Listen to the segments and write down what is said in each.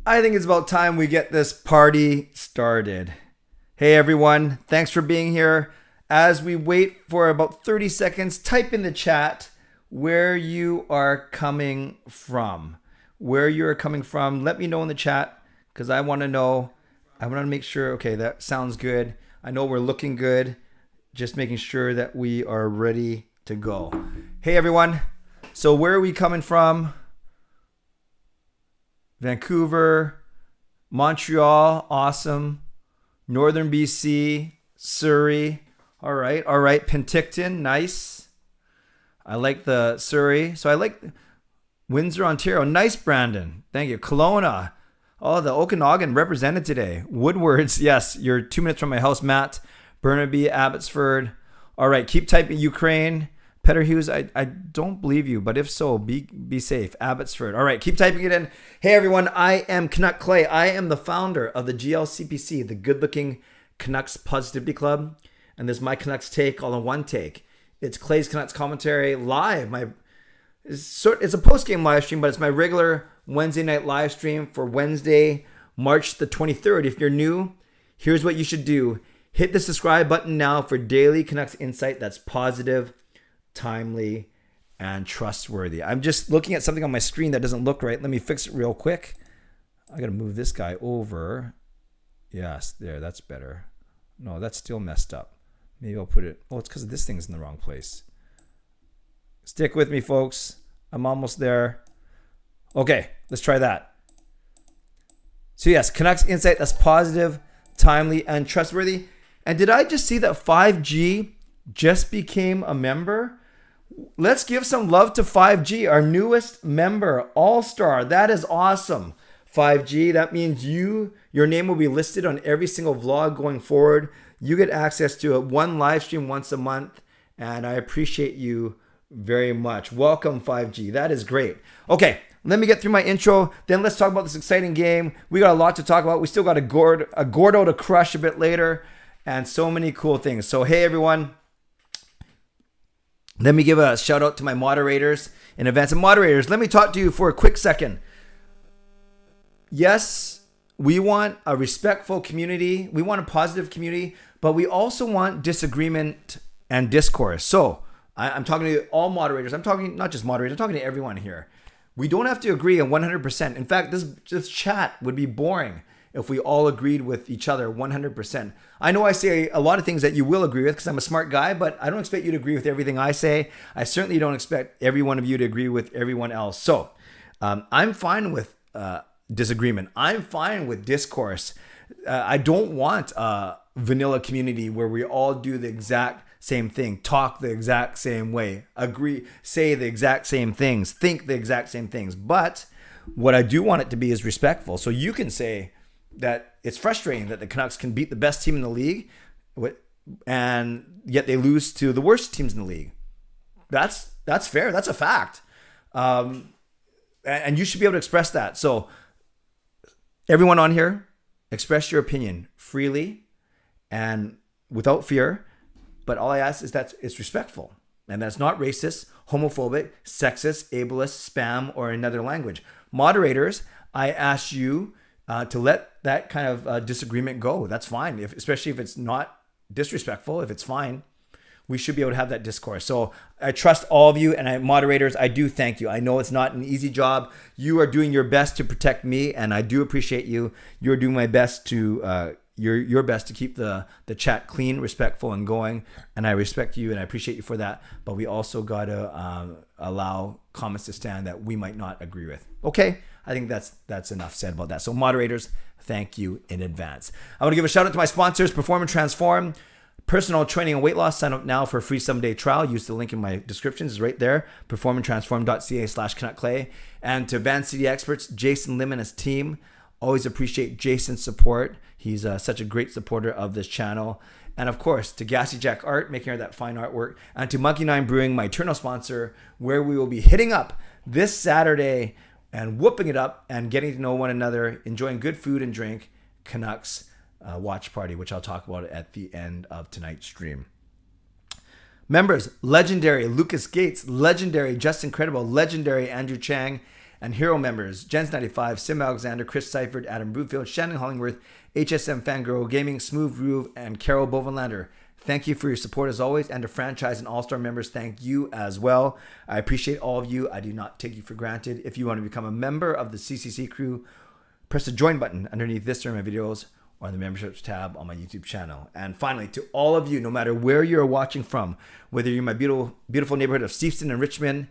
I think it's about time we get this party started. Hey everyone, thanks for being here. As we wait for about 30 seconds, type in the chat where you are coming from. Where you're coming from, let me know in the chat because I want to know. I want to make sure, okay, that sounds good. I know we're looking good. Just making sure that we are ready to go. Hey everyone, so where are we coming from? Vancouver, Montreal, awesome. Northern BC, Surrey, all right. Penticton, nice. I like the Surrey. So I like Windsor, Ontario, nice, Brandon. Thank you. Kelowna, oh, the Okanagan represented today. Woodwards, yes, you're 2 minutes from my house, Matt. Burnaby, Abbotsford. All right, keep typing Ukraine. Petter Hughes, I don't believe you, but if so, be safe. Abbotsford. All right, keep typing it in. Hey, everyone, I am Canuck Clay. I am the founder of the GLCPC, the Good Looking Canucks Positivity Club. And this is my Canucks take all in one take. It's Clay's Canucks commentary live. It's a post-game live stream, but it's my regular Wednesday night live stream for Wednesday, March the 23rd. If you're new, here's what you should do. Hit the subscribe button now for daily Canucks insight that's positive, timely, and trustworthy. I'm just looking at something on my screen that doesn't look right. Let me fix it real quick. I got to move this guy over. Yes, there, that's better. No, that's still messed up. Maybe I'll put it, oh, it's because this thing's in the wrong place. Stick with me, folks. I'm almost there. Okay, let's try that. So yes, Canucks insight that's positive, timely, and trustworthy. And did I just see that 5G just became a member? Let's give some love to 5G, our newest member, All-Star. That is awesome. 5G, that means your name will be listed on every single vlog going forward. You get access to one live stream once a month, and I appreciate you very much. Welcome, 5G. That is great. Okay, let me get through my intro. Then let's talk about this exciting game. We got a lot to talk about. We still got a Gordo to crush a bit later, and so many cool things. So, hey, everyone. Let me give a shout out to my moderators in advance. And moderators, let me talk to you for a quick second. Yes, we want a respectful community. We want a positive community, but we also want disagreement and discourse. So I'm talking to all moderators. I'm talking not just moderators. I'm talking to everyone here. We don't have to agree on 100%. In fact, this chat would be boring if we all agreed with each other 100%. I know I say a lot of things that you will agree with because I'm a smart guy, but I don't expect you to agree with everything I say. I certainly don't expect every one of you to agree with everyone else. So I'm fine with disagreement. I'm fine with discourse. I don't want a vanilla community where we all do the exact same thing, talk the exact same way, agree, say the exact same things, think the exact same things. But what I do want it to be is respectful. So you can say that it's frustrating that the Canucks can beat the best team in the league and yet they lose to the worst teams in the league. That's fair. That's a fact. And you should be able to express that. So everyone on here, express your opinion freely and without fear. But all I ask is that it's respectful and that's not racist, homophobic, sexist, ableist, spam, or another language. Moderators, I ask you to let that kind of disagreement go. That's fine, especially if it's not disrespectful. If it's fine, we should be able to have that discourse. So I trust all of you, and moderators, I do thank you. I know it's not an easy job. You are doing your best to protect me, and I do appreciate you. You're doing my best to your best to keep the chat clean, respectful, and going. And I respect you, and I appreciate you for that. But we also got to allow comments to stand that we might not agree with. Okay. I think that's enough said about that. So moderators, thank you in advance. I want to give a shout out to my sponsors, Perform and Transform, personal training and weight loss. Sign up now for a free 7-day trial. Use the link in my descriptions. It's right there, performandtransform.ca/CanuckClay. And to Van City Experts, Jason Lim and his team. Always appreciate Jason's support. He's such a great supporter of this channel. And of course, to Gassy Jack Art, making that fine artwork. And to Monkey 9 Brewing, my eternal sponsor, where we will be hitting up this Saturday and whooping it up and getting to know one another, enjoying good food and drink, Canucks watch party, which I'll talk about at the end of tonight's stream. Members, legendary Lucas Gates, legendary Justin Credible, legendary Andrew Chang, and hero members, Jens95, simalexander, Chris Seifried, Adam Broomfield, Shannon Hollingworth, Hsmfangirl Gaming, smoovegroove, and Carol Bovenlander. Thank you for your support as always, and to franchise and all-star members, thank you as well. I appreciate all of you. I do not take you for granted. If you want to become a member of the CCC Crew, press the join button underneath this or my videos or the memberships tab on my YouTube channel. And finally, to all of you, no matter where you're watching from, whether you're in my beautiful neighborhood of Steveston and Richmond,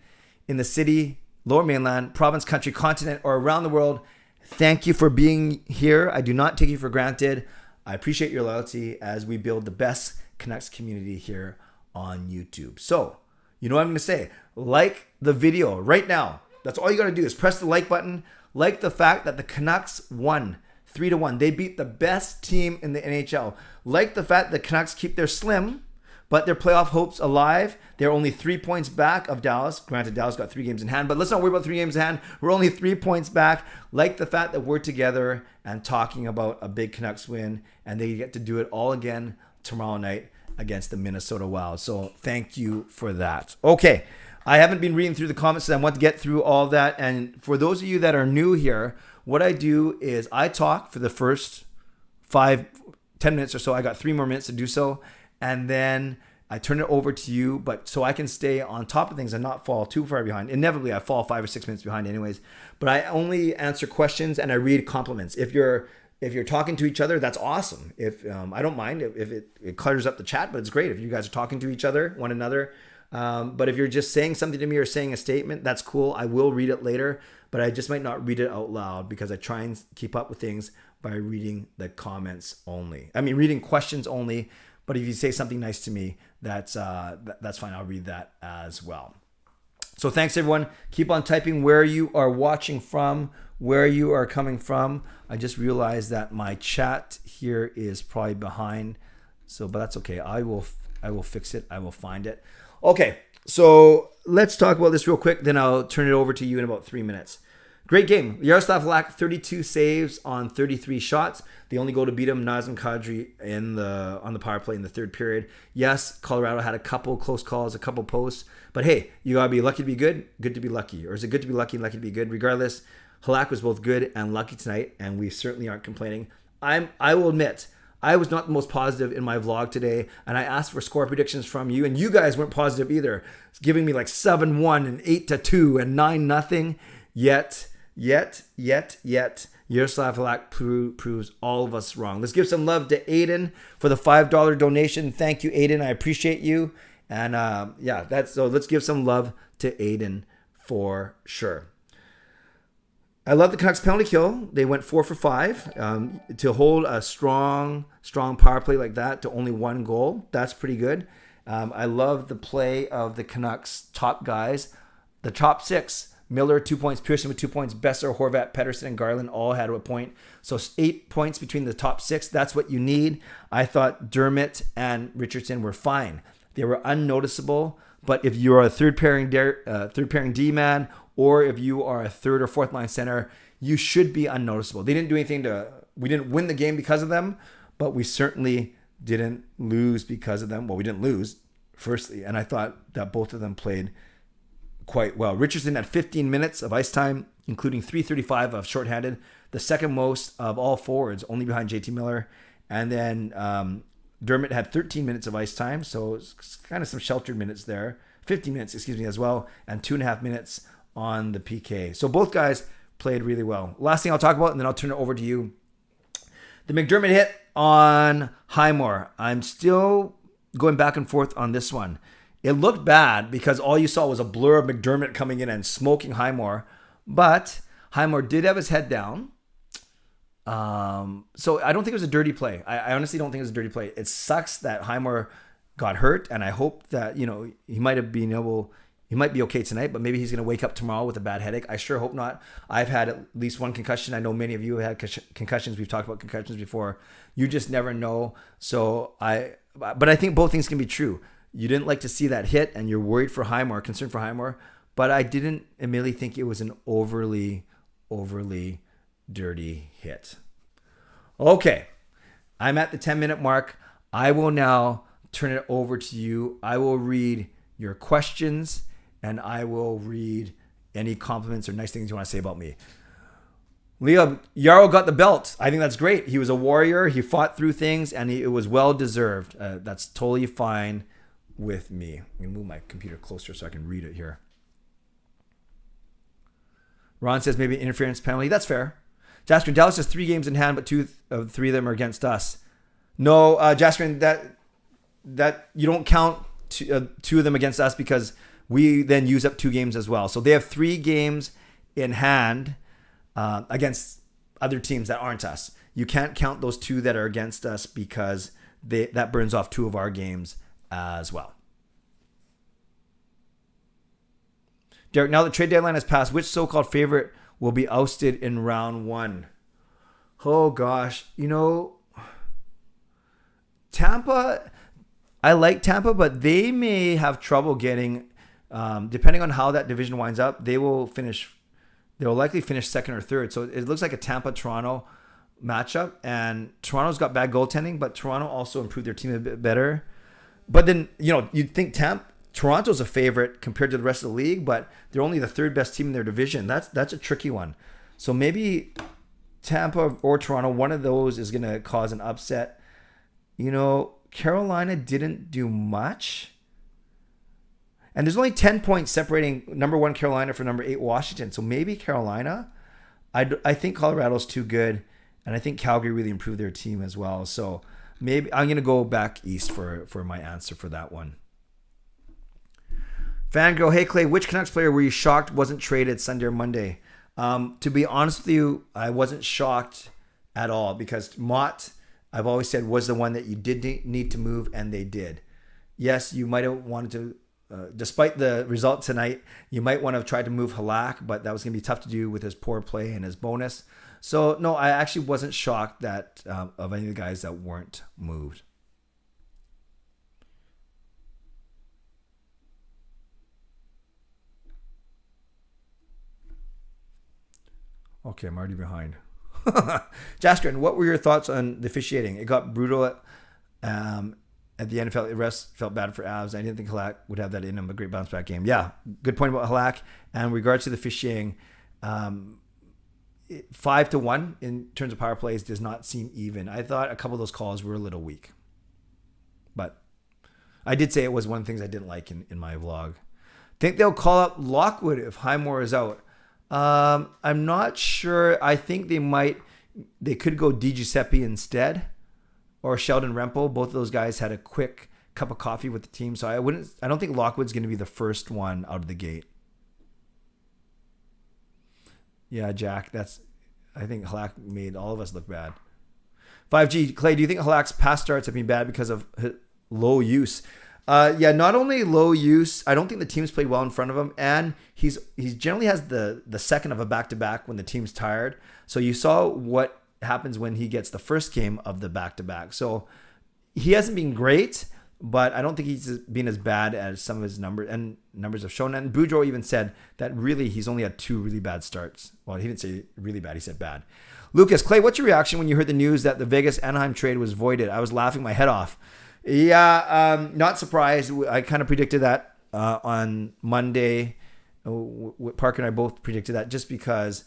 in the city, Lower Mainland, province, country, continent, or around the world, thank you for being here. I do not take you for granted. I appreciate your loyalty as we build the best Canucks community here on YouTube. So, you know what I'm going to say? Like the video right now. That's all you got to do is press the like button. Like the fact that the Canucks won 3-1. They beat the best team in the NHL. Like the fact that the Canucks keep their slim, but their playoff hopes alive. They're only 3 points back of Dallas. Granted, Dallas got 3 games in hand, but let's not worry about 3 games in hand. We're only 3 points back. Like the fact that we're together and talking about a big Canucks win, and they get to do it all again tomorrow night against the Minnesota Wild. So thank you for that. Okay, I haven't been reading through the comments, so I want to get through all that. And for those of you that are new here, what I do is I talk for the first 5-10 minutes or so. I got 3 more minutes to do so. And then I turn it over to you, but so I can stay on top of things and not fall too far behind. Inevitably, I fall 5 or 6 minutes behind anyways. But I only answer questions and I read compliments. If you're talking to each other, that's awesome. If I don't mind if it clutters up the chat, but it's great if you guys are talking to each other, one another. But if you're just saying something to me or saying a statement, that's cool. I will read it later, but I just might not read it out loud because I try and keep up with things by reading the comments only. I mean, reading questions only. But if you say something nice to me, that's fine. I'll read that as well. So thanks, everyone. Keep on typing where you are watching from, where you are coming from. I just realized that my chat here is probably behind. So, but that's okay. I will fix it. I will find it. Okay, so let's talk about this real quick. Then I'll turn it over to you in about 3 minutes. Great game. Yaroslav Halak, 32 saves on 33 shots. The only goal to beat him, Nazem Kadri on the power play in the third period. Yes, Colorado had a couple close calls, a couple posts. But hey, you got to be lucky to be good to be lucky. Or is it good to be lucky and lucky to be good? Regardless, Halak was both good and lucky tonight, and we certainly aren't complaining. I will admit, I was not the most positive in my vlog today, and I asked for score predictions from you, and you guys weren't positive either. It's giving me like 7-1 and 8-2 and 9-0. Yet, Yaroslav Halak proves all of us wrong. Let's give some love to Aiden for the $5 donation. Thank you, Aiden. I appreciate you. And so let's give some love to Aiden for sure. I love the Canucks penalty kill. They went 4 for 5. To hold a strong power play like that to only 1 goal, that's pretty good. I love the play of the Canucks top guys, the top 6. Miller, 2 points. Pearson with 2 points. Besser, Horvat, Pettersson, and Garland all had a point. So 8 points between the top 6. That's what you need. I thought Dermott and Richardson were fine. They were unnoticeable. But if you're a third pairing D-man, or if you are a third or fourth line center, you should be unnoticeable. They didn't do anything we didn't win the game because of them, but we certainly didn't lose because of them. Well, we didn't lose, firstly. And I thought that both of them played quite well. Richardson had 15 minutes of ice time, including 3:35 of shorthanded, the second most of all forwards, only behind JT Miller. And then Dermott had 13 minutes of ice time, so it's kind of some sheltered minutes there. 15 minutes, as well, and 2.5 minutes on the PK. So both guys played really well. Last thing I'll talk about, and then I'll turn it over to you. The Mcdermott hit on Highmore. I'm still going back and forth on this one. It looked bad because all you saw was a blur of Mcdermott coming in and smoking Highmore. But Highmore did have his head down. So I don't think it was a dirty play. I honestly don't think it was a dirty play. It sucks that Highmore got hurt, and I hope that, he might be okay tonight, but maybe he's going to wake up tomorrow with a bad headache. I sure hope not. I've had at least one concussion. I know many of you have had concussions. We've talked about concussions before. You just never know. But I think both things can be true. You didn't like to see that hit, and you're worried for Highmore, concerned for Highmore, but I didn't immediately think it was an overly dirty hit. Okay, I'm at the 10-minute mark. I will now turn it over to you. I will read your questions, and I will read any compliments or nice things you want to say about me. Leo, Yarrow got the belt. I think that's great. He was a warrior. He fought through things, and it was well deserved. That's totally fine with me. I'm going to move my computer closer so I can read it here. Ron says maybe interference penalty. That's fair. Jaskrin, Dallas has 3 games in hand, but 2 of 3 of them are against us. No, Jaskrin, that you don't count 2 of them against us because we then use up 2 games as well. So they have 3 games in hand against other teams that aren't us. You can't count those 2 that are against us because that burns off 2 of our games as well. Derek, now the trade deadline has passed, which so-called favorite will be ousted in round 1? Oh gosh, Tampa, I like Tampa, but they may have trouble getting, depending on how that division winds up, they'll likely finish 2nd or 3rd. So it looks like a Tampa-Toronto matchup, and Toronto's got bad goaltending, but Toronto also improved their team a bit better. But then, you'd think Toronto's a favorite compared to the rest of the league, but they're only the 3rd best team in their division. That's a tricky one. So maybe Tampa or Toronto, one of those is going to cause an upset. Carolina didn't do much. And there's only 10 points separating number 1 Carolina from number 8 Washington. So maybe Carolina. I think Colorado's too good. And I think Calgary really improved their team as well. So maybe I'm going to go back east for my answer for that one. Fangirl, hey Clay, which Canucks player were you shocked wasn't traded Sunday or Monday? To be honest with you, I wasn't shocked at all because Mott, I've always said, was the one that you did need to move, and they did. Yes, you might have wanted to, despite the result tonight, you might want to have tried to move Halak, but that was going to be tough to do with his poor play and his bonus. So, no, I actually wasn't shocked that of any of the guys that weren't moved. Okay, I'm already behind. Jaskrin, what were your thoughts on the officiating? It got brutal at the end. The rest felt bad for Avs. I didn't think Halak would have that in him. A great bounce back game. Yeah, good point about Halak. And in regards to the officiating, 5-1 in terms of power plays does not seem even. I thought a couple of those calls were a little weak. But I did say it was one of the things I didn't like in my vlog. Think they'll call up Lockwood if Highmore is out. I'm not sure. I think they could go DiGiuseppe instead or Sheldon Rempel. Both of those guys had a quick cup of coffee with the team. So I don't think Lockwood's going to be the first one out of the gate. Yeah, Jack, I think Halak made all of us look bad. 5G, Clay, do you think Halak's past starts have been bad because of low use? Yeah, not only low use, I don't think the team's played well in front of him, and he generally has the second of a back-to-back when the team's tired. So you saw what happens when he gets the first game of the back-to-back. So he hasn't been great, but I don't think he's been as bad as some of his numbers have shown. And Boudreau even said that really he's only had 2 really bad starts. Well, he didn't say really bad, he said bad. Lucas, Clay, what's your reaction when you heard the news that the Vegas-Anaheim trade was voided? I was laughing my head off. Yeah, not surprised. I kind of predicted that on Monday. Parker and I both predicted that just because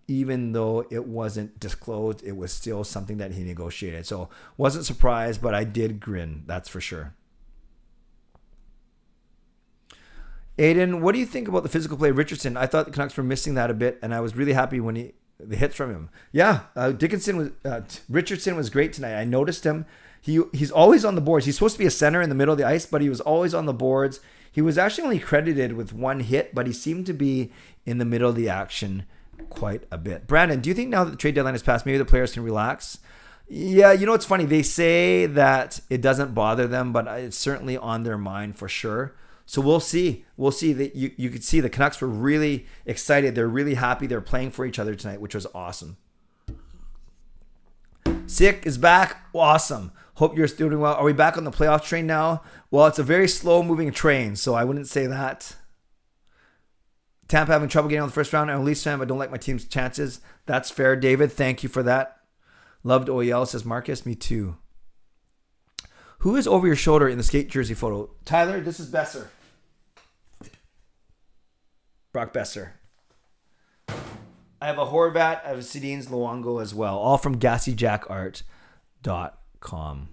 even though it wasn't disclosed, it was still something that he negotiated. So wasn't surprised, but I did grin. That's for sure. Aiden, what do you think about the physical play of Richardson? I thought the Canucks were missing that a bit, and I was really happy when the hits from him. Yeah, Richardson was great tonight. I noticed him. He's always on the boards. He's supposed to be a center in the middle of the ice, but he was always on the boards. He was actually only credited with 1 hit, but he seemed to be in the middle of the action quite a bit. Brandon, do you think now that the trade deadline has passed, maybe the players can relax? Yeah, it's funny. They say that it doesn't bother them, but it's certainly on their mind for sure. So we'll see. We'll see that you could see the Canucks were really excited. They're really happy. They're playing for each other tonight, which was awesome. Sick is back. Awesome. Hope you're still doing well. Are we back on the playoff train now? Well, it's a very slow-moving train, so I wouldn't say that. Tampa having trouble getting on the first round. I'm a Leafs fan, but don't like my team's chances. That's fair, David. Thank you for that. Loved OEL, says Marcus. Me too. Who is over your shoulder in the skate jersey photo? Tyler, this is Besser. Brock Besser. I have a Horvat. I have a Sedin's Luongo as well. All from GassyJackArt.com.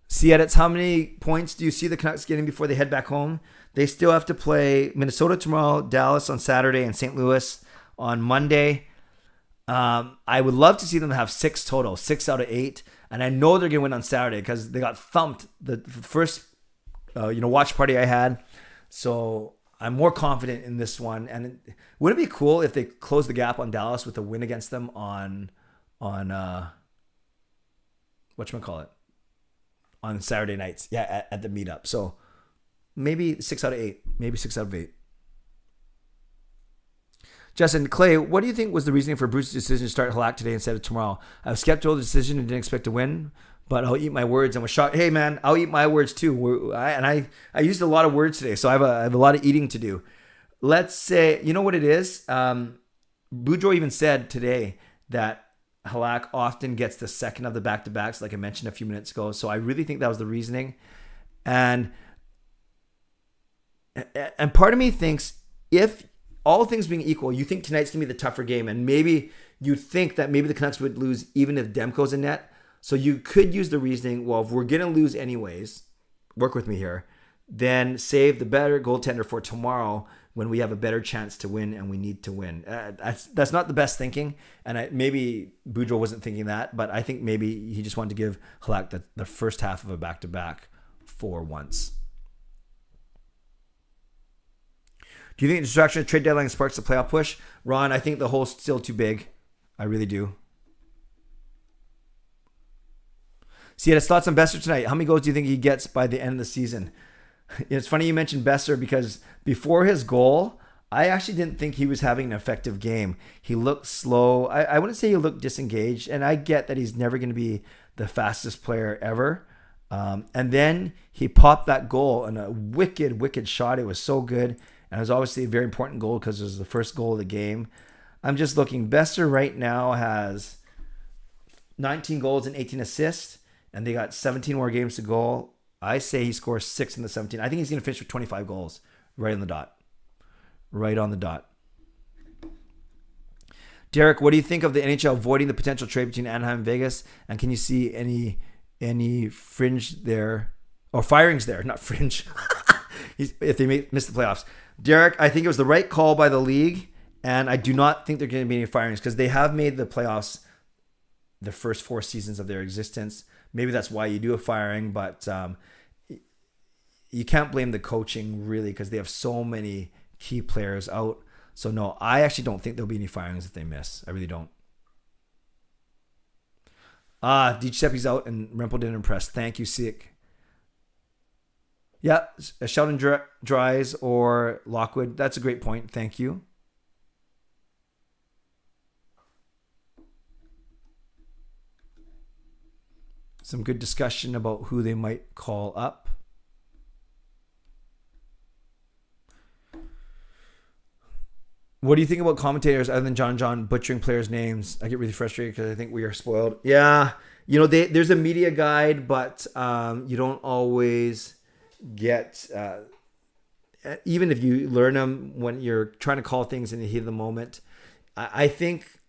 See edits. How many points do you see the Canucks getting before they head back home? They still have to play Minnesota tomorrow, Dallas on Saturday, and St. Louis on Monday. I would love to see them have 6 total, 6 out of 8. And I know they're going to win on Saturday because they got thumped the first watch party I had. So I'm more confident in this one. And wouldn't it be cool if they close the gap on Dallas with a win against them on whatchamacallit? On Saturday nights. Yeah, at the meetup. So maybe 6 out of 8. Maybe 6 out of 8. Justin, Clay, what do you think was the reasoning for Bruce's decision to start Halak today instead of tomorrow? I was skeptical of the decision and didn't expect to win, but I'll eat my words and was shocked. Hey, man, I'll eat my words too. I used a lot of words today, so I have a lot of eating to do. Let's say, you know what it is? Boudreaux even said today that Halak often gets the second of the back-to-backs, like I mentioned a few minutes ago. So I really think that was the reasoning. And part of me thinks if all things being equal, you think tonight's going to be the tougher game, and maybe you think that maybe the Canucks would lose even if Demko's in net. So you could use the reasoning, well, if we're going to lose anyways, work with me here, then save the better goaltender for tomorrow when we have a better chance to win and we need to win. That's not the best thinking, and maybe Boudreaux wasn't thinking that, but I think maybe he just wanted to give Halak the first half of a back-to-back for once. Do you think the distraction of trade deadline sparks the playoff push? Ron, I think the hole's still too big. I really do. See, his thoughts on Besser tonight. How many goals do you think he gets by the end of the season? It's funny you mentioned Besser because before his goal, I actually didn't think he was having an effective game. He looked slow. I wouldn't say he looked disengaged, and I get that he's never going to be the fastest player ever. And then he popped that goal in a wicked shot. It was so good. And it was obviously a very important goal because it was the first goal of the game. I'm just looking. Besser right now has 19 goals and 18 assists, and they got 17 more games to go. I say he scores 6 in the 17. I think he's going to finish with 25 goals right on the dot. Right on the dot. Derek, what do you think of the NHL avoiding the potential trade between Anaheim and Vegas? And can you see any fringe there? Or firings there, not fringe. If they miss the playoffs. Derek, I think it was the right call by the league, and I do not think there are going to be any firings because they have made the playoffs the first 4 seasons of their existence. Maybe that's why you do a firing, but you can't blame the coaching really because they have so many key players out. So no, I actually don't think there'll be any firings if they miss. I really don't. DiGiuseppe's out and Rempel didn't impress. Thank you, Sick. Yeah, Sheldon Dries or Lockwood. That's a great point. Thank you. Some good discussion about who they might call up. What do you think about commentators other than John butchering players' names? I get really frustrated because I think we are spoiled. Yeah, there's a media guide, but you don't always get even if you learn them when you're trying to call things in the heat of the moment. I think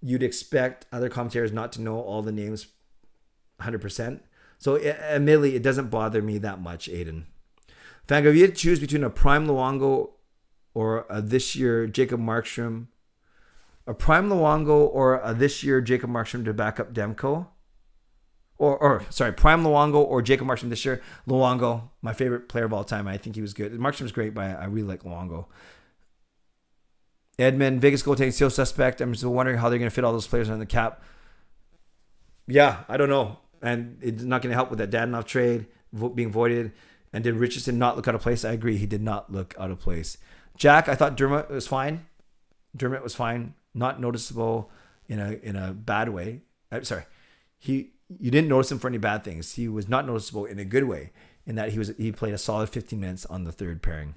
you'd expect other commentators not to know all the names 100%. So admittedly, it doesn't bother me that much, Aiden. Fango, if you had to choose between a prime Luongo or a this year Jacob Markstrom, prime Markstrom to back up Demko, prime Luongo or Jacob Markstrom this year. Luongo, my favorite player of all time. I think he was good. Markstrom's great, but I really like Luongo. Edmund, Vegas goaltending still suspect. I'm still wondering how they're going to fit all those players on the cap. Yeah, I don't know. And it's not going to help with that Dadonov trade being voided. And did Richardson not look out of place? I agree. He did not look out of place. Jack, I thought Dermott was fine. Not noticeable in a bad way. You didn't notice him for any bad things. He was not noticeable in a good way in that he played a solid 15 minutes on the third pairing.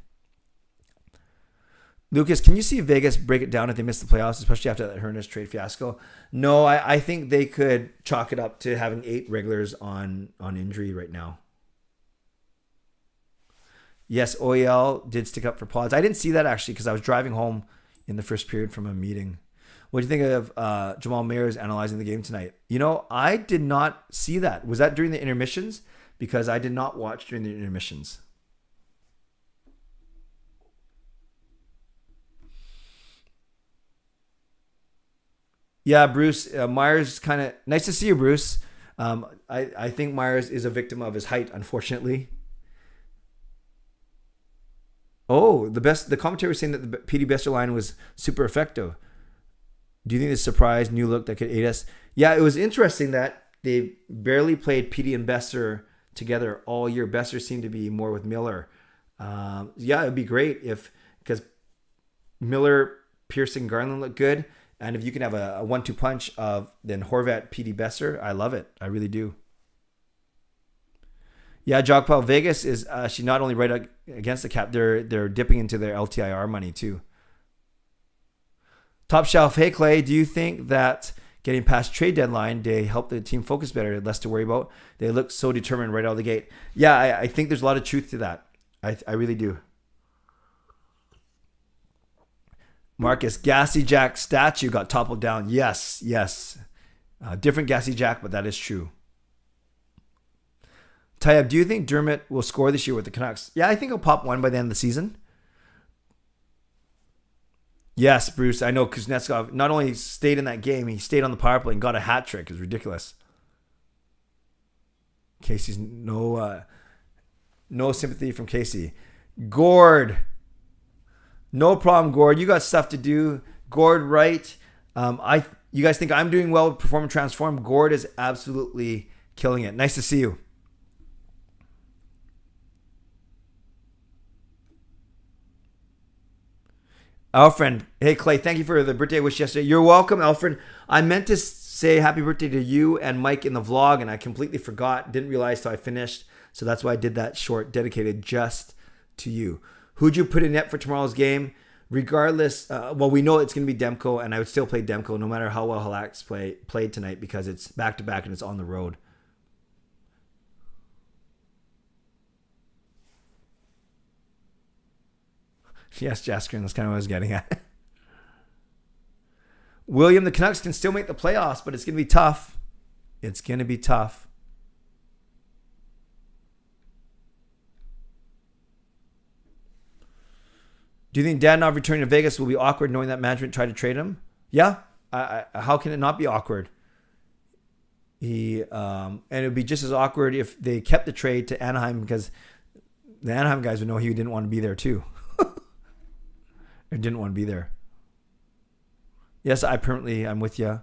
Lucas, can you see Vegas break it down if they miss the playoffs, especially after that Hernandez trade fiasco? No, I think they could chalk it up to having 8 regulars on injury right now. Yes, OEL did stick up for Pods. I didn't see that actually because I was driving home in the first period from a meeting. What do you think of Jamal Mayers analyzing the game tonight? I did not see that. Was that during the intermissions? Because I did not watch during the intermissions. Yeah, Bruce, Myers kind of nice to see you, Bruce. I think Myers is a victim of his height, unfortunately. Oh, the commentary was saying that the PD Besser line was super effective. Do you think this surprise new look that could aid us? Yeah, it was interesting that they barely played PD and Besser together all year. Besser seemed to be more with Miller. Yeah, it'd be great because Miller, Pearson, Garland look good. And if you can have a 1-2 punch of then Horvat, PD, Besser, I love it. I really do. Yeah, Jogpal Vegas is actually not only right against the cap, they're dipping into their LTIR money too. Top Shelf, hey Clay, do you think that getting past trade deadline, they help the team focus better, less to worry about? They look so determined right out of the gate. Yeah, I think there's a lot of truth to that. I really do. Marcus, Gassy Jack statue got toppled down. Yes. Different Gassy Jack, but that is true. Tayyab, do you think Dermott will score this year with the Canucks? Yeah, I think he'll pop one by the end of the season. Yes, Bruce, I know Kuznetsov not only stayed in that game, he stayed on the power play and got a hat trick. It's ridiculous. Casey's no sympathy from Casey. Gord. No problem, Gord. You got stuff to do. Gord, right? You guys think I'm doing well with Perform and Transform? Gord is absolutely killing it. Nice to see you. Alfred, hey Clay, thank you for the birthday wish yesterday. You're welcome, Alfred. I meant to say happy birthday to you and Mike in the vlog, and I completely forgot. Didn't realize till I finished, so that's why I did that short dedicated just to you. Who'd you put in net for tomorrow's game? Regardless, well, we know it's going to be Demko, and I would still play Demko no matter how well Halax played tonight because it's back-to-back and it's on the road. Yes, Jasker, that's kind of what I was getting at. William, the Canucks can still make the playoffs, but it's going to be tough. It's going to be tough. Do you think Dadonov returning to Vegas will be awkward knowing that management tried to trade him? Yeah. How can it not be awkward? And it would be just as awkward if they kept the trade to Anaheim because the Anaheim guys would know he didn't want to be there too. Or didn't want to be there. Yes, I'm with you.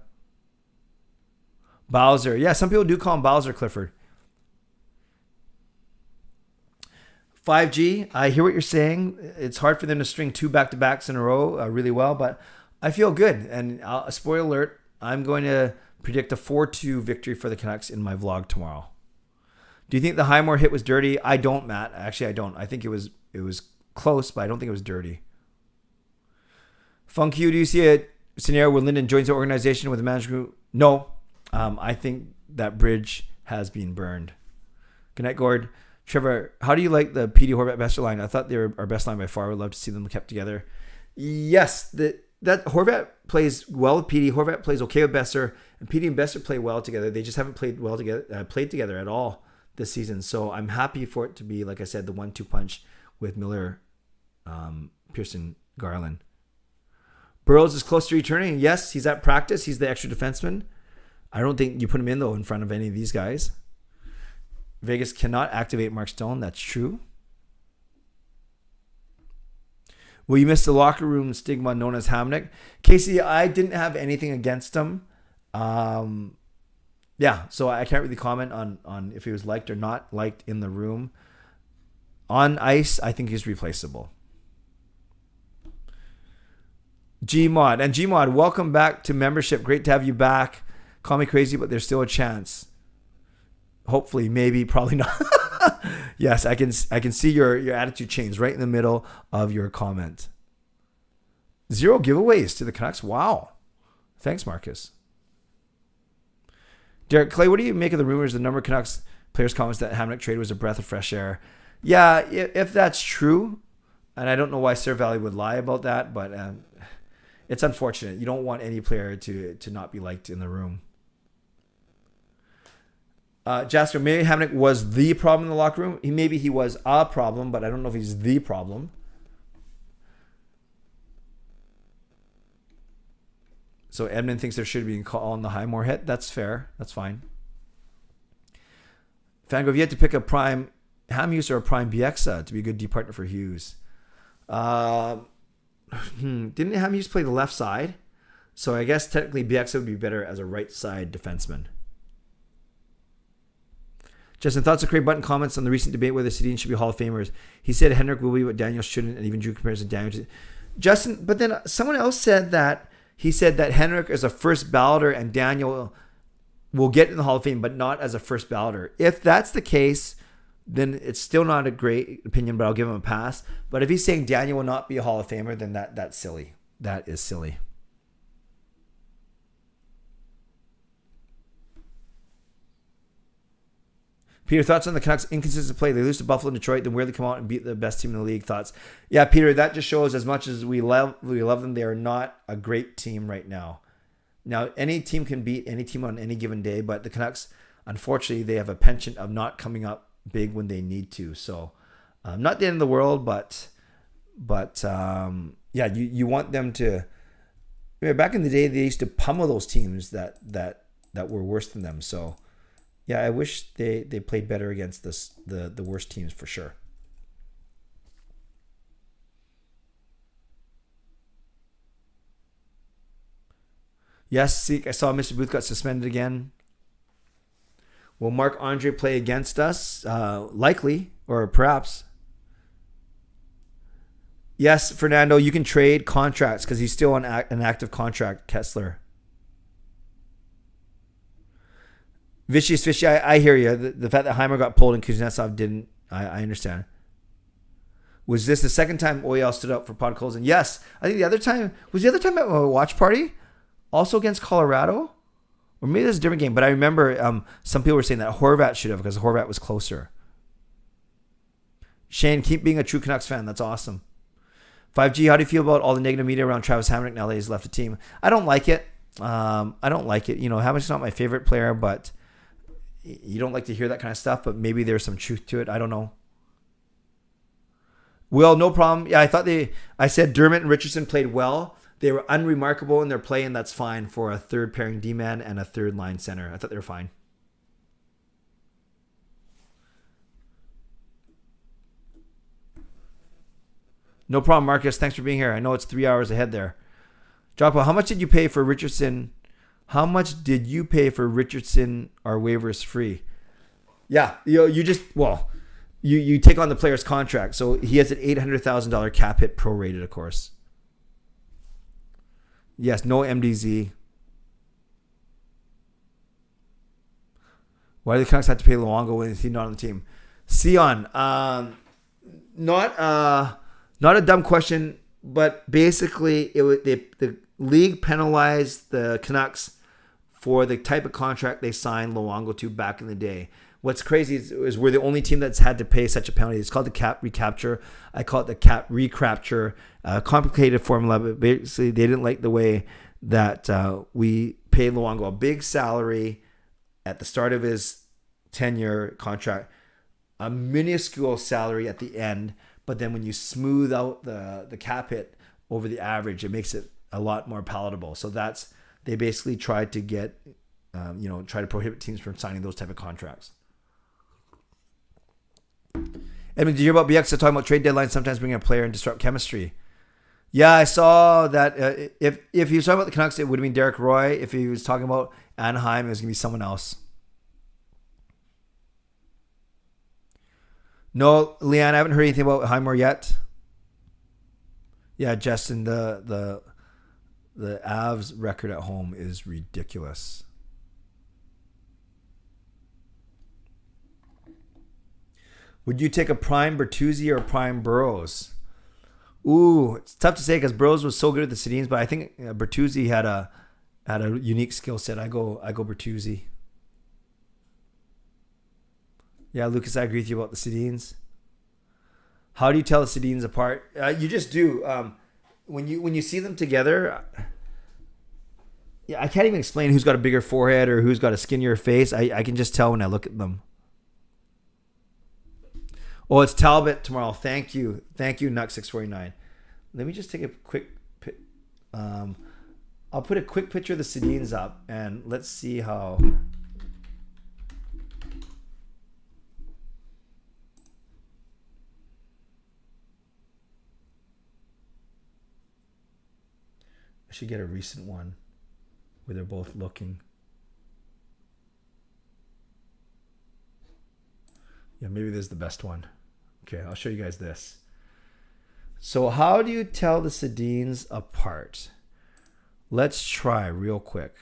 Bowser. Yeah, some people do call him Bowser Clifford. 5G, I hear what you're saying. It's hard for them to string 2 back-to-backs in a row really well, but I feel good. And spoiler alert, I'm going to predict a 4-2 victory for the Canucks in my vlog tomorrow. Do you think the Highmore hit was dirty? I don't, Matt. Actually, I don't. I think it was close, but I don't think it was dirty. Funk you, do you see a scenario where Linden joins the organization with a management group? No. I think that bridge has been burned. Good night, Gord. Trevor, how do you like the PD Horvat Besser line? I thought they were our best line by far. I would love to see them kept together. Yes, that Horvat plays well with PD. Horvat plays okay with Besser, and PD and Besser play well together. They just haven't played together at all this season. So I'm happy for it to be, like I said, the 1-2 punch with Miller, Pearson, Garland. Burroughs is close to returning. Yes, he's at practice. He's the extra defenseman. I don't think you put him in, though, in front of any of these guys. Vegas cannot activate Mark Stone. That's true. Will you miss the locker room stigma known as Hamnick? Casey, I didn't have anything against him. Yeah, so I can't really comment on if he was liked or not liked in the room. On ice, I think he's replaceable. Gmod. And Gmod, welcome back to membership. Great to have you back. Call me crazy, but there's still a chance. Hopefully, maybe, probably not. Yes, I can see your attitude change right in the middle of your comment. 0 giveaways to the Canucks. Wow. Thanks, Marcus. Derek Clay, what do you make of the rumors the number of Canucks players comments that Hamnick trade was a breath of fresh air? Yeah, if that's true, and I don't know why Sir Valley would lie about that, but it's unfortunate. You don't want any player to not be liked in the room. Jasper, maybe Hamnick was the problem in the locker room. Maybe he was a problem, but I don't know if he's the problem. So Edmund thinks there should be a call on the Highmore hit. That's fair. That's fine. Fango, if you had to pick a prime Ham Hughes or a prime Bieksa to be a good D partner for Hughes. Didn't Ham Hughes play the left side? So I guess technically Bieksa would be better as a right side defenseman. Justin, thoughts of Craig Button comments on the recent debate whether Sedin should be Hall of Famers. He said Henrik will be what Daniel shouldn't, and even drew comparison to Daniel. Justin, but then someone else said that he said that Henrik is a first balloter and Daniel will get in the Hall of Fame, but not as a first balloter. If that's the case, then it's still not a great opinion, but I'll give him a pass. But if he's saying Daniel will not be a Hall of Famer, then that's silly. That is silly. Peter, thoughts on the Canucks' inconsistent play? They lose to Buffalo and Detroit, then weirdly come out and beat the best team in the league. Thoughts? Yeah, Peter, that just shows as much as we love them, they are not a great team right now. Now, any team can beat any team on any given day, but the Canucks, unfortunately, they have a penchant of not coming up big when they need to. So, not the end of the world, but yeah, you want them to. Back in the day, they used to pummel those teams that were worse than them. So, yeah, I wish they played better against the worst teams for sure. Yes, Seek, I saw Mr. Booth got suspended again. Will Marc-Andre play against us? Likely, or perhaps. Yes, Fernando, you can trade contracts because he's still on an active contract, Kessler. Vicious Fishy, I hear you. The fact that Highmore got pulled and Kuznetsov didn't, I understand. Was this the second time OEL stood up for Podkolzin? Yes. I think the other time at a watch party? Also against Colorado? Or maybe it was a different game, but I remember some people were saying that Horvat should have because Horvat was closer. Shane, keep being a true Canucks fan. That's awesome. 5G, how do you feel about all the negative media around Travis Hamonic now that he's left the team? I don't like it. You know, Hamonic's not my favorite player, but you don't like to hear that kind of stuff, but maybe there's some truth to it. I don't know. Will, no problem. Yeah, I said Dermott and Richardson played well. They were unremarkable in their play, and that's fine for a third pairing D-man and a third line center. I thought they were fine. No problem, Marcus. Thanks for being here. I know it's 3 hours ahead there. Jocko, how much did you pay for Richardson? How much did you pay for Richardson or waivers free? Yeah, you take on the player's contract. So he has an $800,000 cap hit prorated, of course. Yes, no MDZ. Why do the Canucks have to pay Luongo when he's not on the team? Sion, not a dumb question, but basically the league penalized the Canucks for the type of contract they signed Luongo to back in the day. What's crazy is we're the only team that's had to pay such a penalty. It's called the cap recapture. I call it the cap recapture. Complicated formula, but basically they didn't like the way that we paid Luongo a big salary at the start of his 10-year contract, a minuscule salary at the end, but then when you smooth out the cap hit over the average, it makes it a lot more palatable. So they basically tried to get, try to prohibit teams from signing those type of contracts. Edmund, did you hear about Bieksa talking about trade deadlines sometimes bringing a player and disrupt chemistry? Yeah, I saw that. If he was talking about the Canucks, it would have been Derek Roy. If he was talking about Anaheim, it was going to be someone else. No, Leanne, I haven't heard anything about Highmore yet. Yeah, Justin, the Avs record at home is ridiculous. Would you take a prime Bertuzzi or a prime Burrows? Ooh, it's tough to say because Burrows was so good at the Sedins, but I think Bertuzzi had a unique skill set. I go Bertuzzi. Yeah, Lucas, I agree with you about the Sedins. How do you tell the Sedins apart? You just do. When you see them together, yeah, I can't even explain who's got a bigger forehead or who's got a skinnier face. I can just tell when I look at them. Oh, it's Talbot tomorrow. Thank you, Nuck649. Let me just take a quick. I'll put a quick picture of the Sedins up, and let's see how. I should get a recent one where they're both looking. Yeah, maybe this is the best one. Okay, I'll show you guys this. So how do you tell the Sedins apart? Let's try real quick.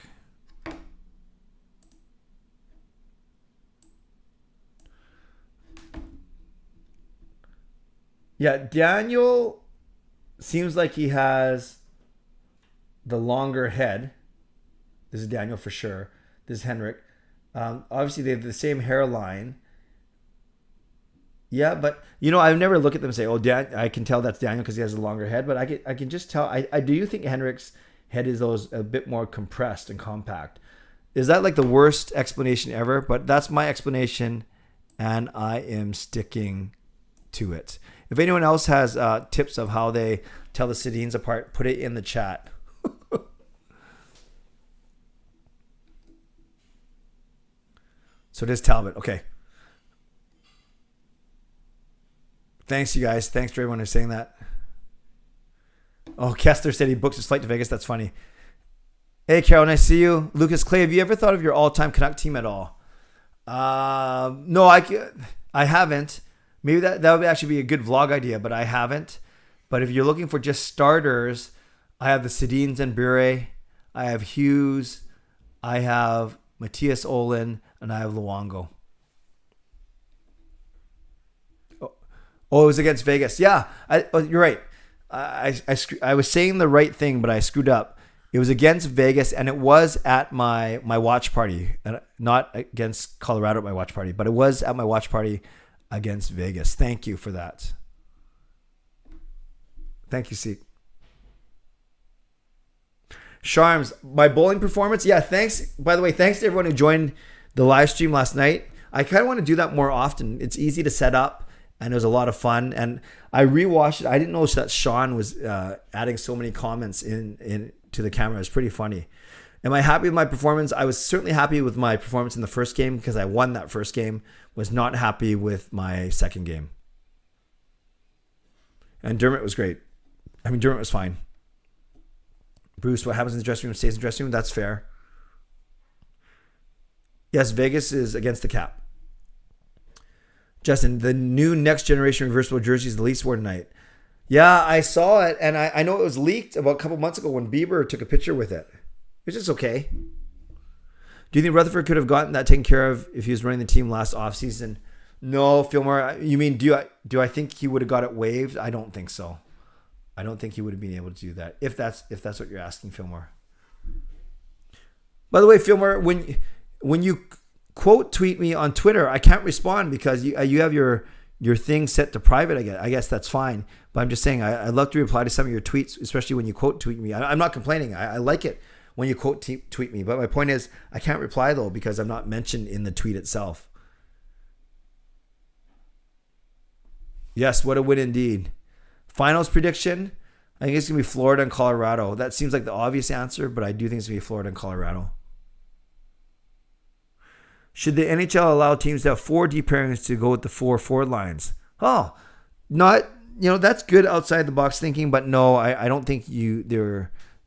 Yeah, Daniel seems like he has the longer head. This is Daniel for sure. This is Henrik. Obviously, they have the same hairline. Yeah, but I never look at them and say, "Oh, I can tell that's Daniel because he has a longer head." But I can just tell. I do think Henrik's head is a bit more compressed and compact. Is that like the worst explanation ever? But that's my explanation, and I am sticking to it. If anyone else has tips of how they tell the Sedins apart, put it in the chat. So it is Talbot. Okay. Thanks, you guys. Thanks to everyone who's saying that. Oh, Kessler said he booked his flight to Vegas. That's funny. Hey, Carol, nice to see you. Lucas Clay, have you ever thought of your all-time Canuck team at all? No, I haven't. Maybe that would actually be a good vlog idea, but I haven't. But if you're looking for just starters, I have the Sedins and Bure. I have Hughes. I have Matthias Olin, and I have Luongo. Oh, it was against Vegas. Yeah, you're right. I was saying the right thing, but I screwed up. It was against Vegas, and it was at my watch party, not against Colorado at my watch party, but it was at my watch party against Vegas. Thank you for that. Thank you, Seek. Charms, my bowling performance. Yeah, thanks. By the way, thanks to everyone who joined the live stream last night. I kind of want to do that more often. It's easy to set up, and it was a lot of fun. And I rewatched it. I didn't know that Sean was adding so many comments in to the camera. It was pretty funny. Am I happy with my performance? I was certainly happy with my performance in the first game because I won that first game. Was not happy with my second game. And Dermott was great. I mean, Dermott was fine. Bruce, what happens in the dressing room stays in the dressing room. That's fair. Yes, Vegas is against the cap. Justin, the new next generation reversible jersey is the least worn tonight. Yeah, I saw it, and I know it was leaked about a couple months ago when Bieber took a picture with it. Which is okay. Do you think Rutherford could have gotten that taken care of if he was running the team last offseason? No, Fillmore. You mean do I think he would have got it waived? I don't think so. I don't think he would have been able to do that if that's what you're asking, Fillmore. By the way, Fillmore, when you quote tweet me on Twitter, I can't respond because you have your thing set to private. I guess that's fine. But I'm just saying I'd love to reply to some of your tweets, especially when you quote tweet me. I'm not complaining. I like it when you quote tweet me. But my point is I can't reply though because I'm not mentioned in the tweet itself. Yes, what a win indeed. Finals prediction, I think it's going to be Florida and Colorado. That seems like the obvious answer, but I do think it's going to be Florida and Colorado. Should the NHL allow teams to have 4 deep pairings to go with the 4 forward lines? Oh, not, that's good outside the box thinking, but no, I don't think you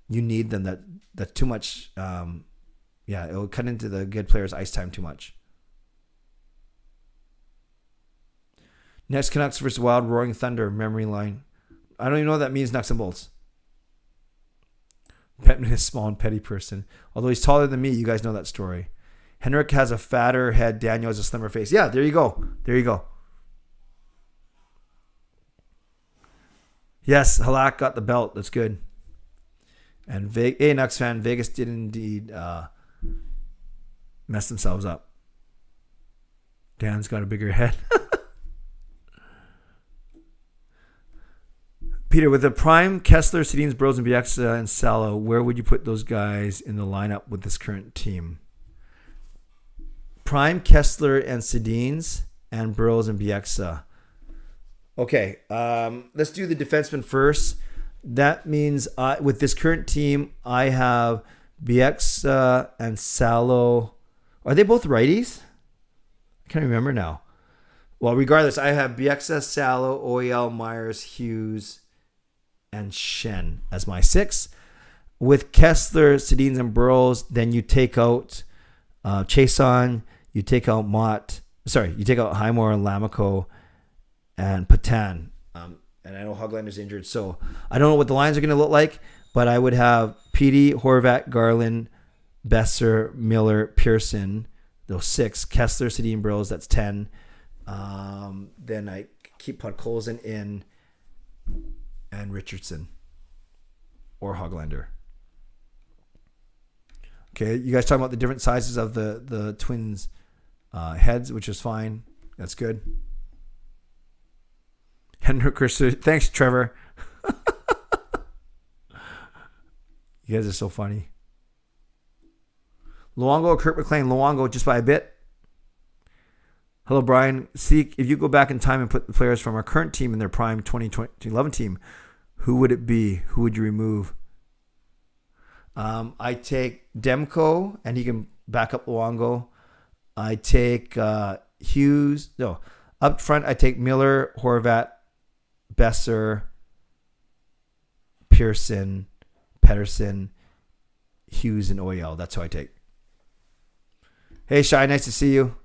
need them. That's too much. It will cut into the good players' ice time too much. Next, Canucks versus Wild, Roaring Thunder, memory line. I don't even know what that means, nuts and bolts. Bettman is small and petty person. Although he's taller than me, you guys know that story. Henrik has a fatter head. Daniel has a slimmer face. Yeah, there you go. There you go. Yes, Halak got the belt. That's good. And Nux fan, Vegas did indeed mess themselves up. Dan's got a bigger head. Peter, with the prime Kessler, Sedins, Burrows, and Bieksa and Salo, where would you put those guys in the lineup with this current team? Prime Kessler and Sedins and Burrows and Bieksa. Okay, let's do the defenseman first. That means with this current team, I have Bieksa and Salo. Are they both righties? I can't remember now. Well, regardless, I have Bieksa, Salo, Oyel, Myers, Hughes, and Shen as my 6. With Kessler, Sedins, and Burrows, then you take out Chason, you take out you take out Highmore and Lamico and Patan. And I know Hoglander's injured, so I don't know what the lines are going to look like, but I would have Petey, Horvat, Garland, Besser, Miller, Pearson, those 6. Kessler, Sedin, Burrows, that's 10. Then I keep Podkolzin in and Richardson or Hoglander. Okay, you guys talking about the different sizes of the Twins' heads, which is fine. That's good. Henrik, thanks, Trevor. You guys are so funny. Luongo or Kurt McLean? Luongo just by a bit. Hello, Brian. See, if you go back in time and put the players from our current team in their prime 2011 team, who would it be? Who would you remove? I take Demko, and he can back up Luongo. I take Hughes. No, up front, I take Miller, Horvat, Besser, Pearson, Pedersen, Hughes, and Oyel. That's who I take. Hey, Shai, nice to see you.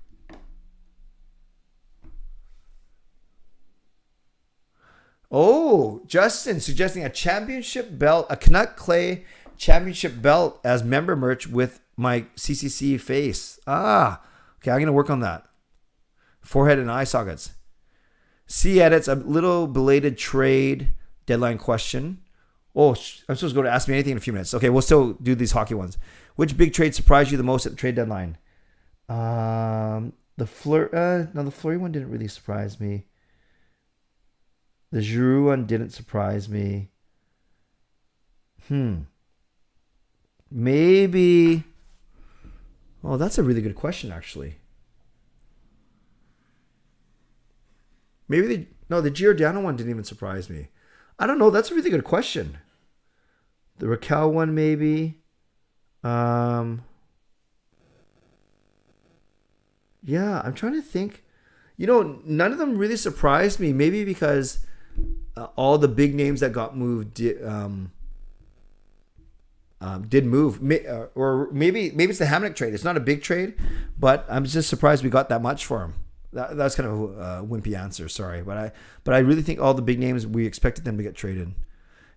Oh, Justin suggesting a championship belt, a Canuck Clay championship belt as member merch with my CCC face. Okay, I'm going to work on that. Forehead and eye sockets. C edits, a little belated trade deadline question. Oh, I'm supposed to go to Ask Me Anything in a few minutes. Okay, we'll still do these hockey ones. Which big trade surprised you the most at the trade deadline? The Fleury one didn't really surprise me. The Giroux one didn't surprise me. Maybe. Oh, that's a really good question, actually. Maybe the Giordano one didn't even surprise me. I don't know. That's a really good question. The Raquel one, maybe. Yeah, I'm trying to think. None of them really surprised me. Maybe because all the big names that got moved did move. Or maybe it's the Hamnick trade. It's not a big trade, but I'm just surprised we got that much for him. That's kind of a wimpy answer. Sorry, but I really think all the big names, we expected them to get traded.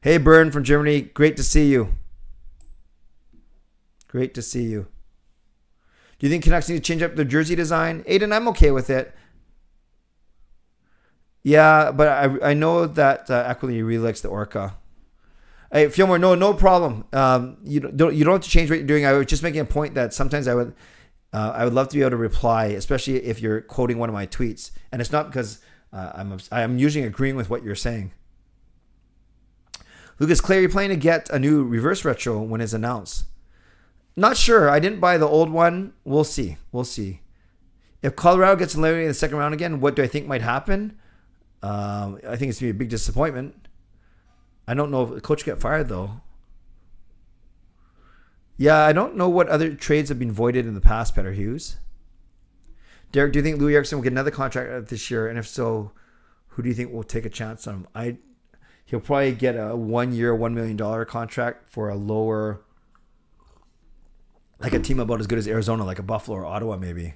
Hey, Bern from Germany, great to see you. Great to see you. Do you think Canucks need to change up their jersey design? Aiden, I'm okay with it. Yeah, but I know that Aquilini really likes the Orca. Hey, Fillmore, no problem. You don't have to change what you're doing. I was just making a point that sometimes I would love to be able to reply, especially if you're quoting one of my tweets, and it's not because I'm usually agreeing with what you're saying. Lucas Clay, you're planning to get a new reverse retro when it's announced? Not sure. I didn't buy the old one. We'll see. If Colorado gets eliminated in the second round again, what do I think might happen? I think it's going to be a big disappointment. I don't know if the coach get fired, though. Yeah, I don't know what other trades have been voided in the past, Peter Hughes. Derek, do you think Louis Eriksson will get another contract this year? And if so, who do you think will take a chance on him? He'll probably get a 1 year, $1 million contract for a lower, like a team about as good as Arizona, like a Buffalo or Ottawa, maybe.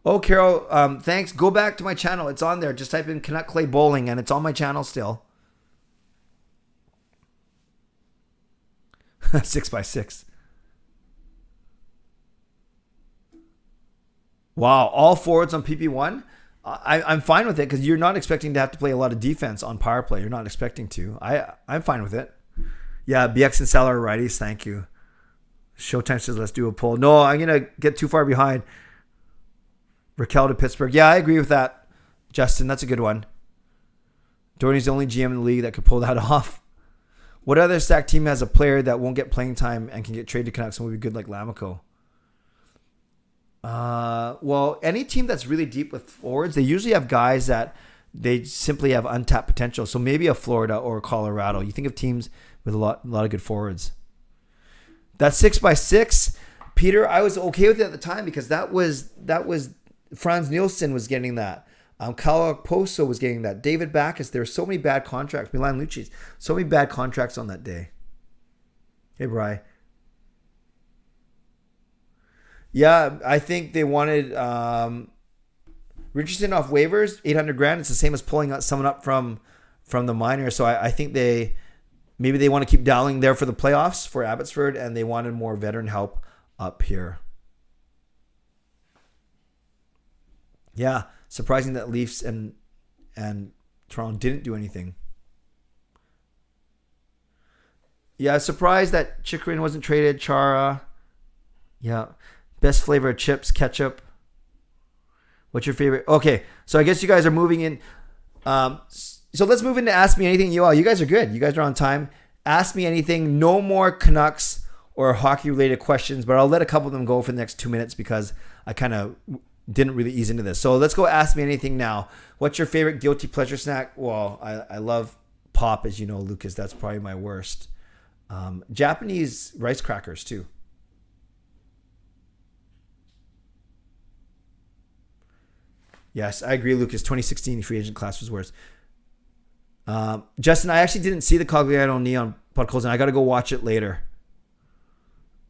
Oh, Carol, thanks. Go back to my channel. It's on there. Just type in Canuck Clay Bowling, and it's on my channel still. 6x6. Wow, all forwards on PP1? I'm fine with it because you're not expecting to have to play a lot of defense on power play. You're not expecting to. I'm fine with it. Yeah, BX and Sal are righties. Thank you. Showtime says let's do a poll. No, I'm going to get too far behind. Raquel to Pittsburgh. Yeah, I agree with that. Justin, that's a good one. Doherty's the only GM in the league that could pull that off. What other stacked team has a player that won't get playing time and can get traded to Canucks and will be good like Lamico? Well, any team that's really deep with forwards, they usually have guys that they simply have untapped potential. So maybe a Florida or a Colorado. You think of teams with a lot of good forwards. That 6x6, Peter, I was okay with it at the time because that was Franz Nielsen was getting that. Kyle Poso was getting that. David Backus. There were so many bad contracts. Milan Lucic. So many bad contracts on that day. Hey, Bri. Yeah, I think they wanted Richardson off waivers, $800,000. It's the same as pulling someone up from the minors. So I think maybe they want to keep dialing there for the playoffs for Abbotsford, and they wanted more veteran help up here. Yeah, surprising that Leafs and Toronto didn't do anything. Yeah, surprised that Chikrin wasn't traded. Chara. Yeah. Best flavor of chips, ketchup. What's your favorite? Okay, so I guess you guys are moving in. So let's move into Ask Me Anything. You guys are good. You guys are on time. Ask Me Anything. No more Canucks or hockey-related questions, but I'll let a couple of them go for the next 2 minutes because I kind of didn't really ease into this. So let's go Ask Me Anything now. What's your favorite guilty pleasure snack? Well, I love pop, as you know, Lucas. That's probably my worst. Japanese rice crackers, too. Yes, I agree, Lucas. 2016 free agent class was worse. Justin, I actually didn't see the Cogliano Neon Podkolzin. I got to go watch it later.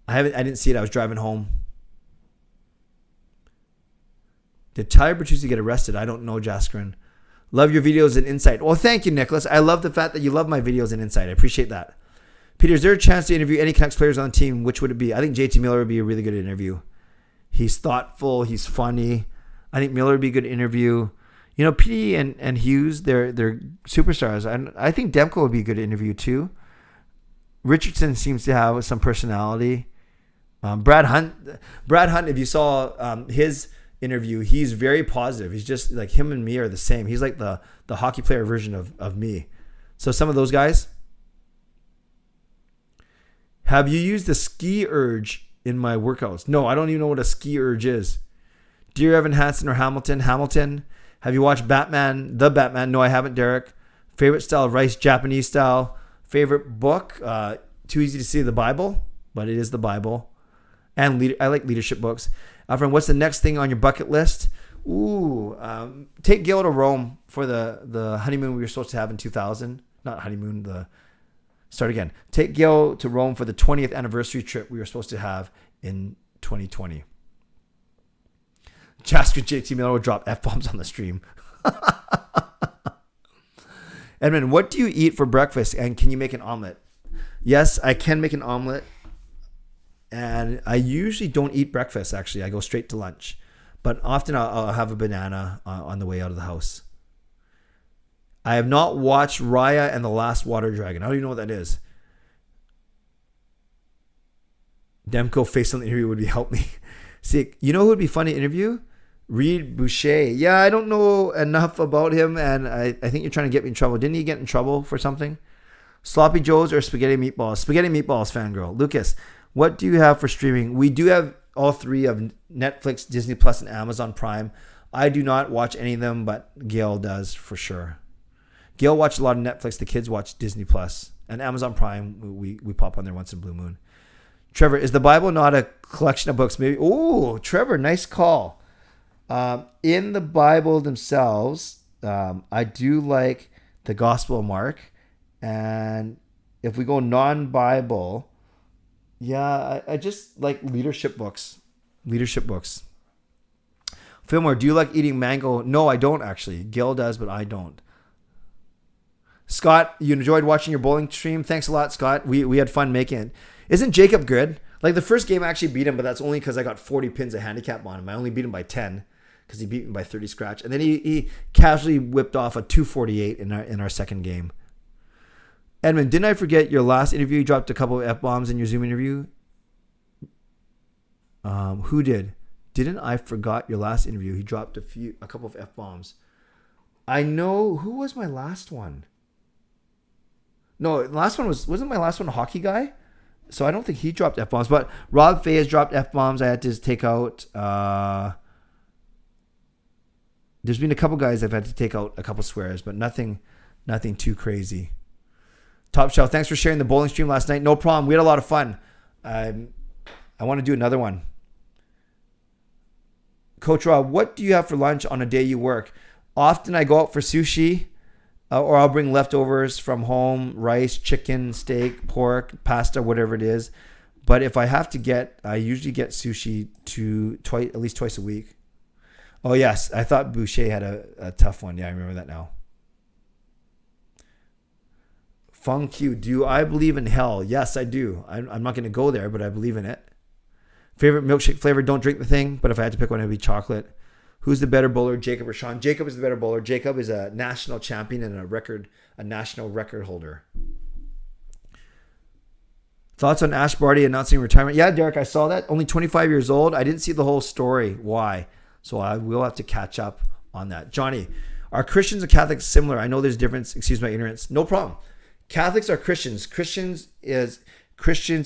I didn't see it. I was driving home. Did Tyler Bertuzzi get arrested? I don't know, Jaskrin. Love your videos and insight. Well, thank you, Nicholas. I love the fact that you love my videos and insight. I appreciate that. Peter, is there a chance to interview any Canucks players on the team? Which would it be? I think JT Miller would be a really good interview. He's thoughtful. He's funny. I think Miller would be a good interview. You know, Petey and Hughes, they're superstars. And I think Demko would be a good interview too. Richardson seems to have some personality. Brad Hunt, if you saw his interview, he's very positive. He's just like him and me are the same. He's like the hockey player version of me. So some of those guys. Have you used the ski urge in my workouts? No, I don't even know what a ski urge is. Dear Evan Hansen or Hamilton? Hamilton. Have you watched Batman? The Batman? No, I haven't, Derek. Favorite style of rice? Japanese style. Favorite book? Too easy to see, the Bible, but it is the Bible. And I like leadership books. Friend, what's the next thing on your bucket list? Take Gil to Rome for the honeymoon we were supposed to have in 2000. Not honeymoon, start again. Take Gil to Rome for the 20th anniversary trip we were supposed to have in 2020. Jasker JT Miller will drop F-bombs on the stream. Edmund, what do you eat for breakfast, and can you make an omelet? Yes, I can make an omelet. And I usually don't eat breakfast, actually. I go straight to lunch. But often I'll have a banana on the way out of the house. I have not watched Raya and the Last Water Dragon. I don't even know what that is. Demko face on the interview would be help me. See, you know who would be fun to interview? Reed Boucher. Yeah, I don't know enough about him, and I think you're trying to get me in trouble. Didn't he get in trouble for something? Sloppy Joes or spaghetti meatballs? Spaghetti meatballs, fangirl. Lucas, what do you have for streaming? We do have all three of Netflix, Disney Plus, and Amazon Prime. I do not watch any of them, but Gail does for sure. Gail watched a lot of Netflix. The kids watch Disney Plus and Amazon Prime. We pop on there once in blue moon. Trevor, is the Bible not a collection of books? Maybe. Oh, Trevor, nice call. In the Bible themselves, I do like the Gospel of Mark. And if we go non-Bible, yeah, I just like leadership books. Fillmore, do you like eating mango? No, I don't actually. Gil does, but I don't. Scott, you enjoyed watching your bowling stream? Thanks a lot, Scott. We had fun making it. Isn't Jacob good? Like the first game I actually beat him, but that's only because I got 40 pins of handicap on him. I only beat him by 10 because he beat me by 30 scratch. And then he casually whipped off a 248 in our second game. Edmund, didn't I forget your last interview? You dropped a couple of F-bombs in your Zoom interview. Who did? Didn't I forgot your last interview? He dropped a couple of F-bombs. I know who was my last one. No, the last one wasn't my last one a hockey guy? So I don't think he dropped F-bombs, but Rob Fay has dropped F-bombs. I had to take out. There's been a couple guys I've had to take out a couple swears, but nothing too crazy. Top Shelf, thanks for sharing the bowling stream last night. No problem. We had a lot of fun. I want to do another one. Coach Rob, what do you have for lunch on a day you work? Often I go out for sushi, or I'll bring leftovers from home, rice, chicken, steak, pork, pasta, whatever it is. But if I have to I usually get sushi at least twice a week. Oh, yes. I thought Boucher had a tough one. Yeah, I remember that now. Feng Q, do I believe in hell? Yes, I do. I'm not going to go there, but I believe in it. Favorite milkshake flavor? Don't drink the thing, but if I had to pick one, it would be chocolate. Who's the better bowler, Jacob or Sean? Jacob is the better bowler. Jacob is a national champion and a national record holder. Thoughts on Ash Barty announcing retirement? Yeah, Derek, I saw that. Only 25 years old. I didn't see the whole story. Why? So I will have to catch up on that. Johnny, are Christians and Catholics similar? I know there's difference. Excuse my ignorance. No problem. Catholics are Christians. Christians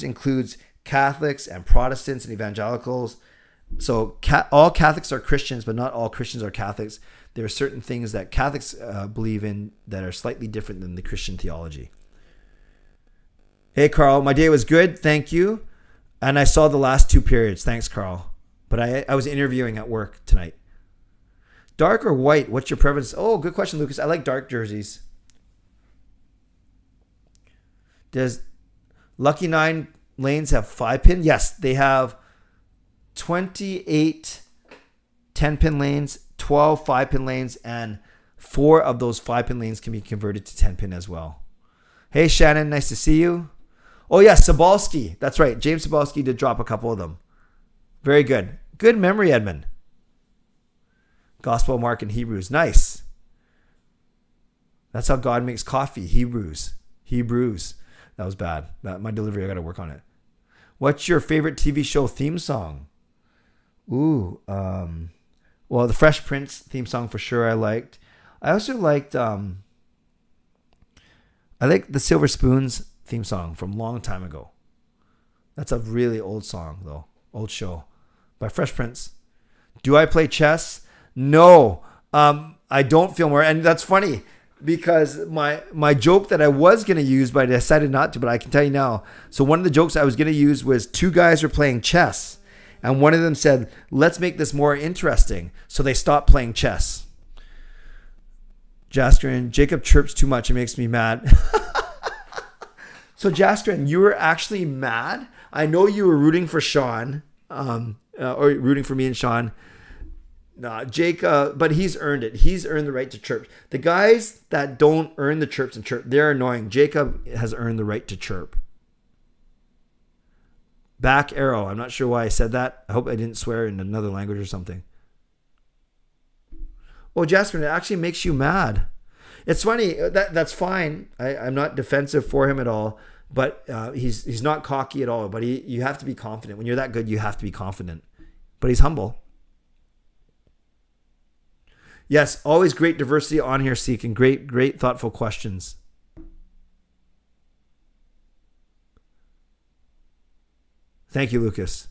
includes Catholics and Protestants and evangelicals. So all Catholics are Christians, but not all Christians are Catholics. There are certain things that Catholics believe in that are slightly different than the Christian theology. Hey, Carl, my day was good. Thank you. And I saw the last two periods. Thanks, Carl. But I was interviewing at work tonight. Dark or white? What's your preference? Oh, good question, Lucas. I like dark jerseys. Does Lucky 9 lanes have 5-pin? Yes, they have 28 10-pin lanes, 12 5-pin lanes, and 4 of those 5-pin lanes can be converted to 10-pin as well. Hey, Shannon, nice to see you. Oh, yeah, Sobalski. That's right. James Sobalski did drop a couple of them. Very good. Good memory, Edmund. Gospel Mark in Hebrews. Nice. That's how God makes coffee. Hebrews. That was bad. My delivery, I got to work on it. What's your favorite TV show theme song? Ooh. Well, the Fresh Prince theme song for sure I liked. I also liked I like the Silver Spoons theme song from a long time ago. That's a really old song, though. Old show. By Fresh Prince. Do I play chess? No. I don't feel more. And that's funny because my joke that I was going to use, but I decided not to, but I can tell you now. So one of the jokes I was going to use was 2 guys were playing chess. And one of them said, let's make this more interesting. So they stopped playing chess. Jaskrin, Jacob chirps too much. It makes me mad. So Jaskrin, you were actually mad? I know you were rooting for Sean. Or rooting for me and Sean. No, Jake, but he's earned it. He's earned the right to chirp. The guys that don't earn the chirps and chirp, they're annoying. Jacob has earned the right to chirp. Back arrow. I'm not sure why I said that. I hope I didn't swear in another language or something. Oh, Jasper, it actually makes you mad. It's funny. That's fine. I'm not defensive for him at all. But he's not cocky at all. But you have to be confident. When you're that good, you have to be confident. But he's humble. Yes, always great diversity on here, Seek, and great thoughtful questions. Thank you, Lucas.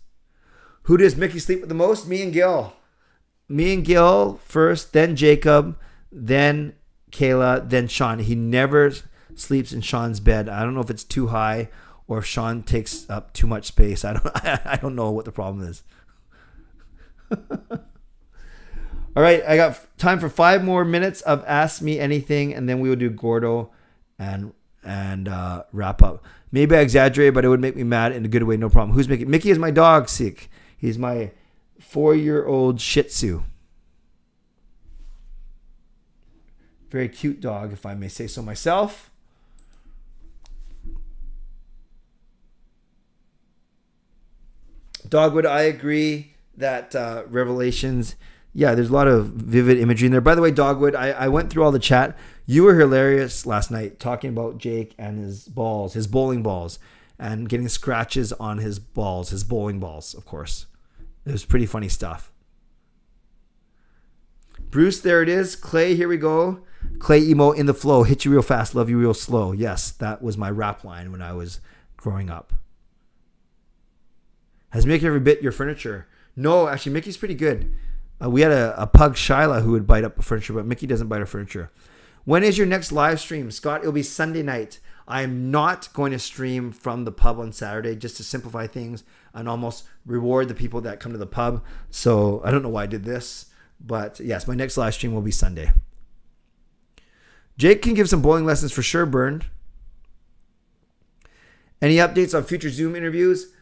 Who does Mickey sleep with the most? Me and Gil. Me and Gil first, then Jacob, then Kayla, then Sean. He never sleeps in Sean's bed. I don't know if it's too high or if Sean takes up too much space. I don't know what the problem is. All right, I got time for 5 more minutes of Ask Me Anything, and then we will do Gordo and wrap up. Maybe I exaggerate, but it would make me mad in a good way. No problem. Who's Mickey? Mickey is my dog, Sick. He's my 4-year-old Shih Tzu. Very cute dog, if I may say so myself. Dogwood, I agree that Revelations, yeah, there's a lot of vivid imagery in there. By the way, Dogwood, I went through all the chat. You were hilarious last night talking about Jake and his balls, his bowling balls, and getting scratches on his balls, his bowling balls, of course. It was pretty funny stuff. Bruce, there it is. Clay, here we go. Clay emo in the flow. Hit you real fast, love you real slow. Yes, that was my rap line when I was growing up. Has Mickey ever bit your furniture? No, actually, Mickey's pretty good. We had a pug, Shyla, who would bite up the furniture, but Mickey doesn't bite our furniture. When is your next live stream, Scott? It'll be Sunday night. I'm not going to stream from the pub on Saturday just to simplify things and almost reward the people that come to the pub. So I don't know why I did this, but yes, my next live stream will be Sunday. Jake can give some bowling lessons for sure, Burned. Any updates on future Zoom interviews?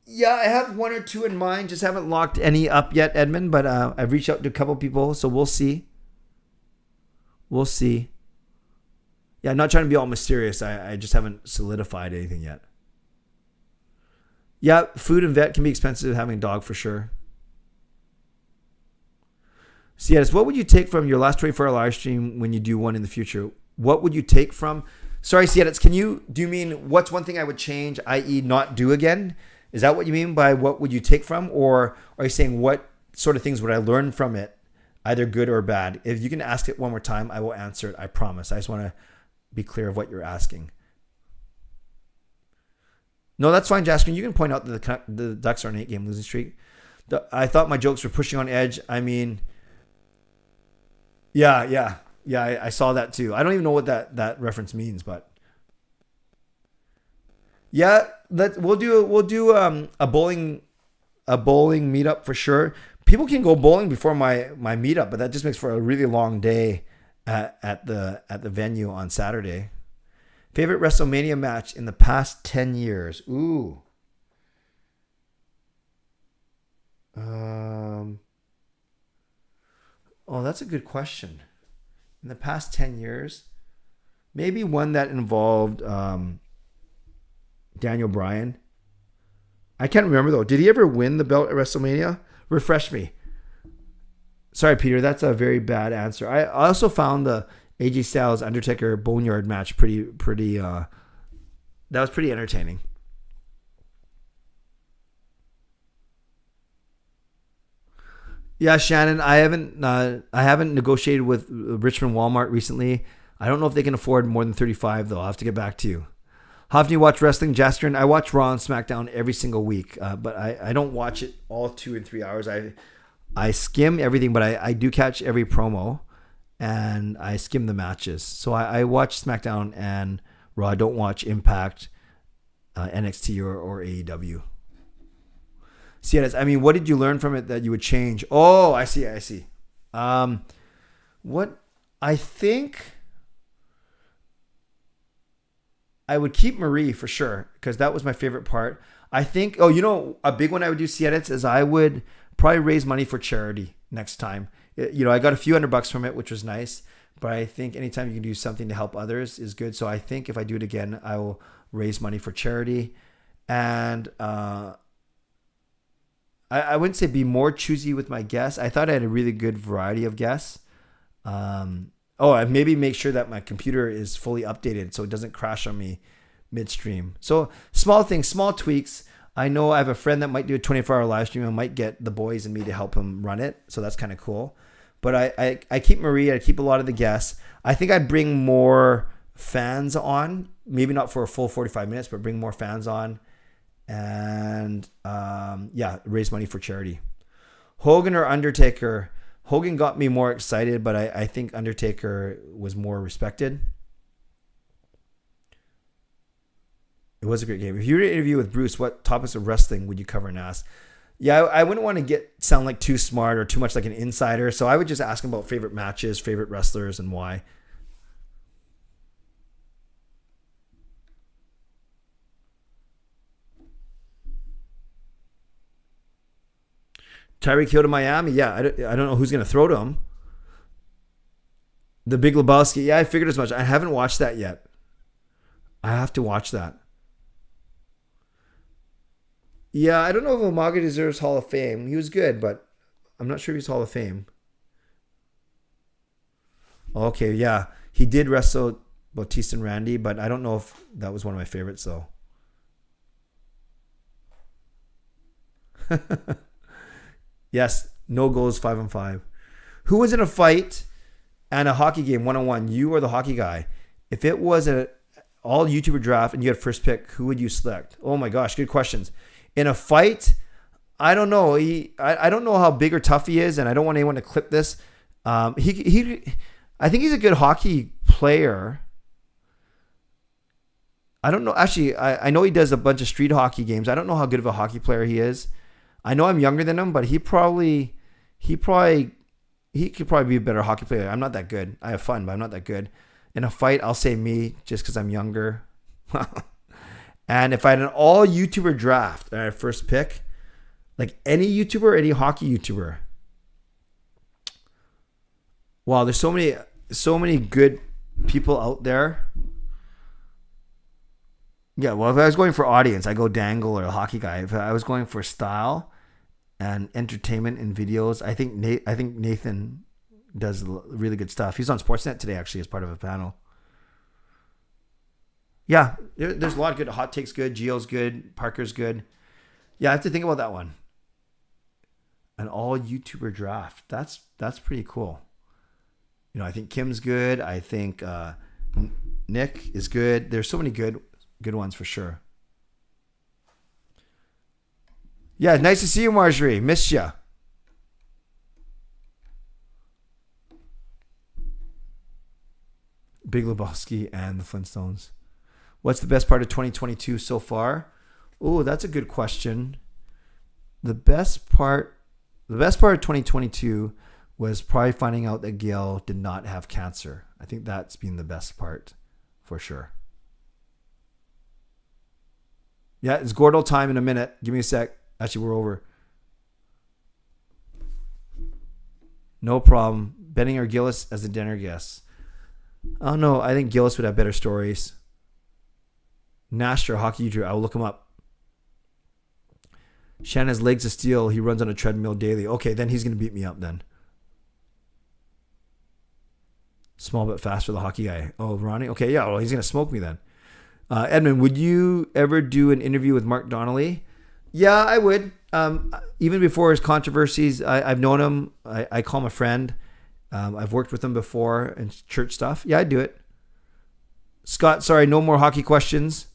Yeah, I have one or two in mind. Just haven't locked any up yet, Edmund, but I've reached out to a couple people, so we'll see. We'll see. Yeah, I'm not trying to be all mysterious. I just haven't solidified anything yet. Yeah, food and vet can be expensive having a dog for sure. So yes, what would you take from your last 24-hour live stream when you do one in the future? What would you take from? Sorry, Siedex, do you mean what's one thing I would change, i.e. not do again? Is that what you mean by what would you take from? Or are you saying what sort of things would I learn from it, either good or bad? If you can ask it one more time, I will answer it. I promise. I just want to be clear of what you're asking. No, that's fine, Jasper. You can point out that the Ducks are on an 8-game losing streak. I thought my jokes were pushing on edge. I mean, yeah. I saw that too. I don't even know what that reference means, but yeah, we'll do a bowling meetup for sure. People can go bowling before my meetup, but that just makes for a really long day at the venue on Saturday. Favorite WrestleMania match in the past 10 years? Ooh. Oh, that's a good question. In the past 10 years, maybe one that involved Daniel Bryan. I can't remember though. Did he ever win the belt at WrestleMania? Refresh me. Sorry, Peter. That's a very bad answer. I also found the AJ Styles Undertaker Boneyard match pretty. That was pretty entertaining. Yeah, Shannon. I haven't negotiated with Richmond Walmart recently. I don't know if they can afford more than 35 though. I'll have to get back to you. How often do you watch wrestling, Jastrin? I watch Raw and SmackDown every single week, but I don't watch it all 2 and 3 hours. I skim everything, but I do catch every promo, and I skim the matches. So I watch SmackDown and Raw. I don't watch Impact, NXT, or AEW. See, I mean, what did you learn from it that you would change? Oh, I see. What I think I would keep Marie for sure, because that was my favorite part. I think, a big one I would do, Siedits, is I would probably raise money for charity next time. I got a few $100 from it, which was nice, but I think anytime you can do something to help others is good. So I think if I do it again, I will raise money for charity. And I wouldn't say be more choosy with my guests. I thought I had a really good variety of guests. I maybe make sure that my computer is fully updated so it doesn't crash on me midstream. So small things, small tweaks. I know I have a friend that might do a 24-hour live stream. I might get the boys and me to help him run it. So that's kind of cool. But I keep Marie. I keep a lot of the guests. I think I'd bring more fans on. Maybe not for a full 45 minutes, but bring more fans on. And raise money for charity. Hogan or Undertaker? Hogan got me more excited, but I think Undertaker was more respected. It was a great game. If you were to interview with Bruce, what topics of wrestling would you cover and ask? Yeah, I wouldn't want to sound like too smart or too much like an insider, so I would just ask him about favorite matches, favorite wrestlers, and why. Tyreek Hill to Miami. Yeah, I don't know who's going to throw to him. The Big Lebowski. Yeah, I figured as much. I haven't watched that yet. I have to watch that. Yeah, I don't know if Umaga deserves Hall of Fame. He was good, but I'm not sure if he's Hall of Fame. Okay, yeah. He did wrestle Bautista and Randy, but I don't know if that was one of my favorites, though. Yes, no goals, 5-on-5. Who was in a fight and a hockey game 1-on-1? You or the hockey guy? If it was an all YouTuber draft and you had first pick, who would you select? Oh my gosh, good questions. In a fight, I don't know. I don't know how big or tough he is, and I don't want anyone to clip this. I think he's a good hockey player. I don't know. Actually, I know he does a bunch of street hockey games. I don't know how good of a hockey player he is. I know I'm younger than him, but he could probably be a better hockey player. I'm not that good. I have fun, but I'm not that good. In a fight, I'll say me just because I'm younger. And if I had an all YouTuber draft and I had first pick, like any YouTuber, any hockey YouTuber. Wow, there's so many good people out there. Yeah, well, if I was going for audience, I go Dangle or a hockey guy. If I was going for style and entertainment and videos, I think Nathan does really good stuff. He's on Sportsnet today, actually, as part of a panel. Yeah, there's a lot of good. Hot Take's good. Gio's good. Parker's good. Yeah, I have to think about that one. An all YouTuber draft. That's pretty cool. You know, I think Kim's good. I think Nick is good. There's so many good ones for sure. Yeah, nice to see you, Marjorie. Missed ya. Big Lebowski and the Flintstones. What's the best part of 2022 so far? Oh, that's a good question. The best part of 2022 was probably finding out that Gail did not have cancer. I think that's been the best part for sure. Yeah, it's Gordo time in a minute. Give me a sec. Actually, we're over. No problem. Benning or Gillis as a dinner guest. Oh no, I think Gillis would have better stories. Nasher, hockey YouTuber. I will look him up. Shannon has legs of steel. He runs on a treadmill daily. Okay, then he's going to beat me up then. Small but fast for the hockey guy. Oh, Ronnie? Okay, yeah, well, he's going to smoke me then. Edmund, would you ever do an interview with Mark Donnelly? Yeah, I would. Even before his controversies, I've known him. I call him a friend. I've worked with him before in church stuff. Yeah, I'd do it. Scott, sorry, no more hockey questions.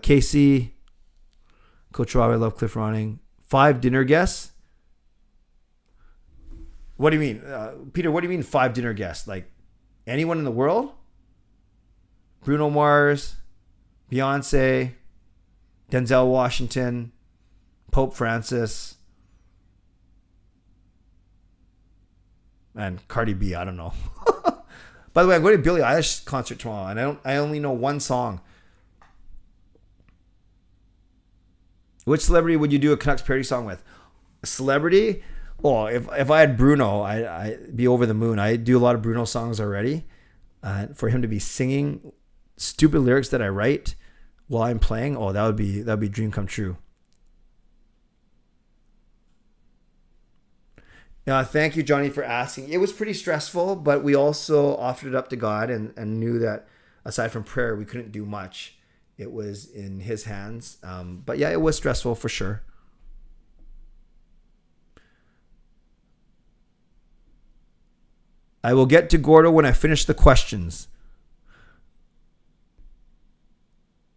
Casey, Coach Rob, I love Cliff Ronning. 5 dinner guests? What do you mean? Peter, what do you mean 5 dinner guests? Like anyone in the world? Bruno Mars, Beyonce, Denzel Washington, Pope Francis, and Cardi B. I don't know. By the way, I'm going to Billie Eilish concert tomorrow, and I only know one song. Which celebrity would you do a Canucks parody song with? A celebrity? Oh, if I had Bruno, I'd be over the moon. I do a lot of Bruno songs already. For him to be singing stupid lyrics that I write while I'm playing, oh, that'd be a dream come true. Thank you, Johnny, for asking. It was pretty stressful, but we also offered it up to God and knew that aside from prayer, we couldn't do much. It was in his hands. But yeah, it was stressful for sure. I will get to Gordo when I finish the questions.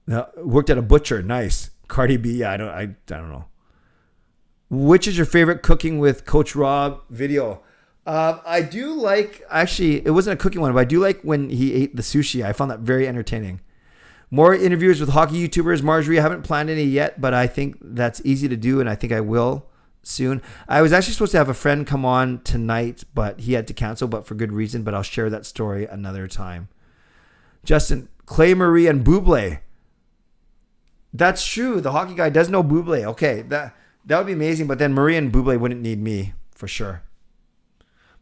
Now, worked at a butcher. Nice. Cardi B. Yeah, I don't know. Which is your favorite Cooking with Coach Rob video? I do like, actually, it wasn't a cooking one, but I do like when he ate the sushi. I found that very entertaining. More interviews with hockey YouTubers. Marjorie, I haven't planned any yet, but I think that's easy to do, and I think I will soon. I was actually supposed to have a friend come on tonight, but he had to cancel, but for good reason, but I'll share that story another time. Justin, Clay Marie and Bublé. That's true. The hockey guy does know Bublé. Okay, that would be amazing, but then Marie and Bublé wouldn't need me, for sure.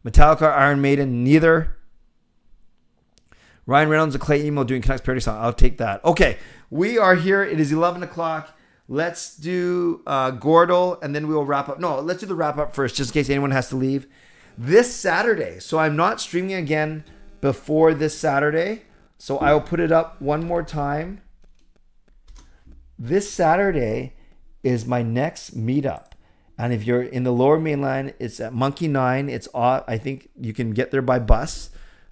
Metallica, Iron Maiden, neither. Ryan Reynolds, a Clay Emo doing Canucks parody song. I'll take that. Okay, we are here. It is 11 o'clock. Let's do Gordo, and then we will wrap up. No, let's do the wrap up first, just in case anyone has to leave. This Saturday, so I'm not streaming again before this Saturday, so I will put it up one more time. This Saturday is my next meetup, And if you're in the lower mainland, it's at Monkey 9. It's I think you can get there by bus.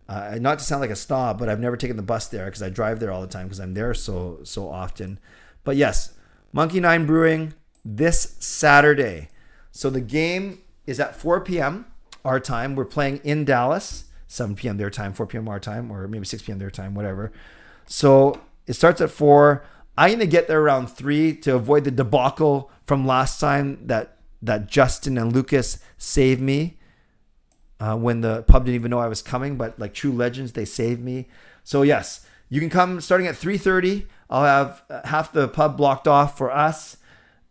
Not to sound like a snob, but I've never taken the bus there because I drive there all the time because I'm there so often. But yes, Monkey 9 Brewing this Saturday. So the game is at 4 p.m. our time. We're playing in Dallas, 7 p.m. their time, 4 p.m. our time, or maybe 6 p.m. their time, whatever. So it starts at 4. I'm going to get there around 3 to avoid the debacle from last time that Justin and Lucas saved me. When the pub didn't even know I was coming, but like true legends, they saved me. So yes, you can come starting at 3:30. I'll have half the pub blocked off for us,